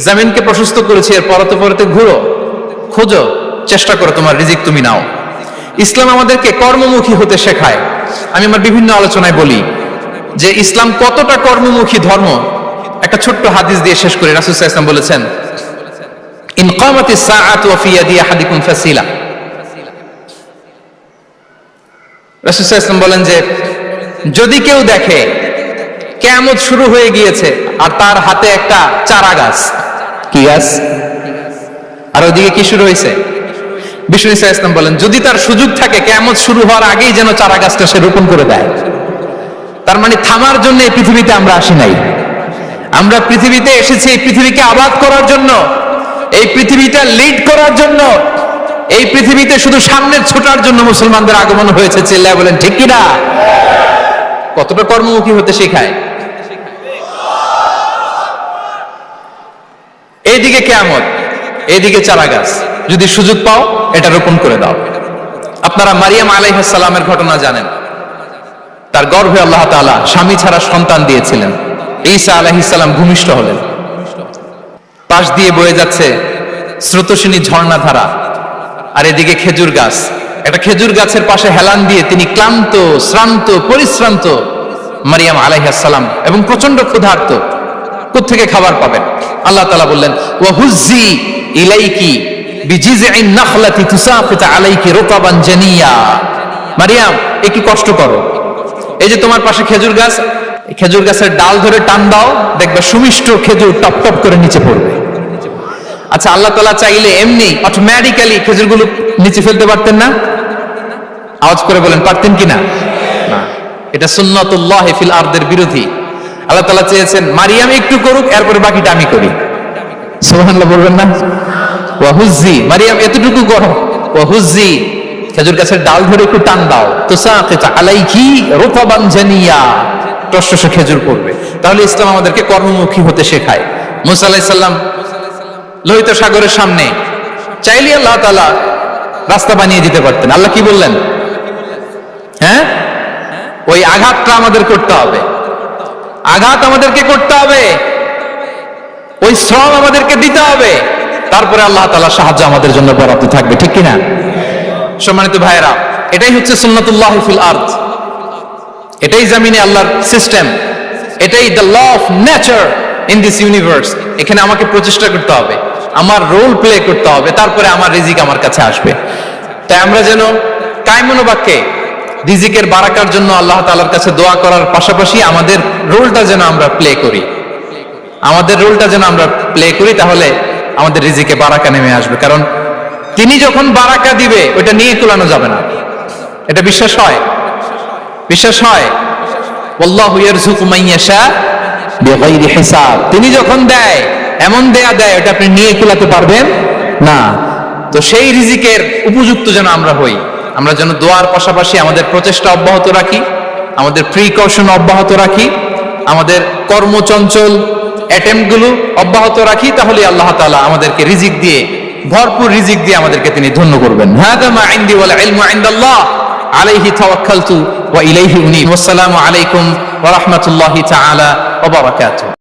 Speaker 1: জমিনকে প্রশস্ত করেছি, এর পরতে পরতে ঘুরো, খোঁজো, চেষ্টা করো তোমার রিজিক তুমি নাও। ইসলাম আমাদেরকে কর্মমুখী হতে শেখায়। আমি আমার বিভিন্ন আলোচনায় বলি যে ইসলাম কতটা কর্মমুখী ধর্ম। একটা ছোট্ট হাদিস দিয়ে শেষ করি। রাসূল সাল্লাল্লাহু আলাইহি ওয়াসাল্লাম বলেছেন ইন কামাতিস সাআতু ওয়া ফি ইয়াদি আহাদিকুম ফাসিলা। রাসূল সাল্লাল্লাহু আলাইহি ওয়াসাল্লাম বলেন যে যদি কেউ দেখে কিয়ামত শুরু হয়ে গিয়েছে আর তার হাতে একটা চারা গাছ, কি গাছ? আর ওইদিকে কি শুরু হয়েছে? বিষ্ণু সাল্লাল্লাহু আলাইহি ওয়াসাল্লাম বলেন যদি তার সুযোগ থাকে কিয়ামত শুরু হওয়ার আগেই যেন চারা গাছটা সে রোপণ করে দেয়। তার মানে থামার জন্য এই পৃথিবীতে আমরা আসি নাই। আমরা পৃথিবীতে এসেছি এই পৃথিবীকে আবাদ করার জন্য, এই পৃথিবীটা লিড করার জন্য, এই পৃথিবীতে শুধু সামনের ছোটার জন্য মুসলমানদের আগমন হয়েছে। চিল্লায় বলেন ঠিক কিনা? কতটা কর্মমুখী হতে শেখায়। এইদিকে কিয়ামত, এইদিকে চারা গাছ, যদি সুযোগ পাও এটা রোপণ করে দাও। আপনারা মারিয়াম আলাইহিস সালামের ঘটনা জানেন। তার গর্ভে আল্লাহ তাআলা স্বামী ছাড়া সন্তান দিয়েছিলেন। ঈসা আলাইহিস সালাম ভূমিষ্ঠ হলেন। পাশ দিয়ে বয়ে যাচ্ছে স্রোতস্বিনী ঝর্ণাধারা, আর এদিকে খেজুর গাছ। একটা খেজুর গাছের পাশে হেলান দিয়ে তিনি ক্লান্ত, শ্রান্ত, পরিশ্রান্ত মারিয়াম আলাইহিস সালাম, এবং প্রচন্ড ক্ষুধার্ত। কোত্থেকে খাবার পাবেন? আল্লাহ তাআলা বললেন, ওয়া হুজ্জি ইলাইকি বিজিযইন নাখলাতি তুসাকিত আলাইকি রুতাবান জানিয়া। মারিয়াম, একটু কষ্ট করো, এই যে তোমার পাশে খেজুর গাছ, খেজুর গাছের ডাল ধরে টান দাও, দেখবে সুমিষ্ট খেজুর টপ টপ করে নিচে পড়বে। আচ্ছা, আল্লাহ তাআলা চাইলে এমনি অটোমেটিক্যালি খেজুরগুলো নিচে ফেলতে পারতেন না? আওয়াজ করে বলেন, পারতেন কিনা? না, এটা সুন্নাতুল্লাহ ফিল আরদের বিরোধী। আল্লাহ তাআলা চেয়েছেন মারিয়াম একটু করুক, এরপরে বাকিটা আমি করি। সুবহানাল্লাহ বলবেন না? ওয়া হুজ্জি, মারিয়াম এতটুকু করো, ওয়া হুজ্জি, খেজুর গাছের ডাল ধরে একটু টান দাও, তুসাকিত আলাইকি রুতাবান জানিয়া, টসটস খেজুর পড়বে। তাহলে ইসলাম আমাদেরকে কর্মমুখী হতে শেখায়। মুসা আলাইহিস সালাম লোহিত সাগরের সামনে চাইলে আল্লাহ তাআলা রাস্তা বানিয়ে দিতে পারতেন। আল্লাহ কি বললেন? হ্যাঁ, ওই আঘাতটা আমাদের করতে হবে, আঘাত আমাদেরকে করতে হবে, ওই শ্রম আমাদেরকে দিতে হবে, তারপরে আল্লাহ তাআলা সাহায্য আমাদের জন্য বরাদ্দ থাকবে, ঠিক কিনা? সম্মানিত ভাইয়েরা, এটাই হচ্ছে সুন্নাতুল্লাহ ফিল আরদ, এটাই জমিনে আল্লাহর সিস্টেম, এটাই the law of nature in this universe. এখানে আমাকে প্রচেষ্টা করতে হবে, আমার রোল প্লে করতে হবে, তারপরে আমার রিজিক আমার কাছে আসবে। তাই আমরা যেন কায়মনো বাক্যে রিজিকের বারাকার জন্য আল্লাহ তাআলার কাছে দোয়া করার পাশাপাশি আমাদের রোলটা যেন আমরা প্লে করি, আমাদের রোলটা যেন আমরা প্লে করি, তাহলে আমাদের রিজিকে বারাকা নেমে আসবে। কারণ তিনি যখন বারাকা দিবে ওইটা নিয়ে কুলানো যাবে না। এটা বিশ্বাস হয়? বিশ্বাস হয়? আল্লাহু ইয়ারযুকু মান ইয়াশা বিগাইরি হিসাব। তিনি যখন দেয়, এমন দেয়া দেয় ওটা আপনি নিয়ে কুলাতে পারবেন না। তো সেই রিজিকের উপযুক্ত যেন আমরা হই, আমরা যেন দোয়ার পাশাপাশি আমাদের প্রচেষ্টা অব্যাহত রাখি, আমাদের প্রিকশন অব্যাহত রাখি, আমাদের কর্মচঞ্চল অ্যাটেম্পটগুলো অব্যাহত রাখি, তাহলে আল্লাহ তাআলা আমাদেরকে রিজিক দিয়ে, ভরপুর রিজিক দিয়ে আমাদেরকে তিনি ধন্য করবেন। হাযা মা ইনদি ওয়াল ইলমু ইনদাল্লাহ আলাইহি তাওয়াক্কালতু ওয়া ইলাইহি উনীব। আসসালামু আলাইকুম ওয়া রাহমাতুল্লাহি তাআলা ওয়া বারাকাতুহু।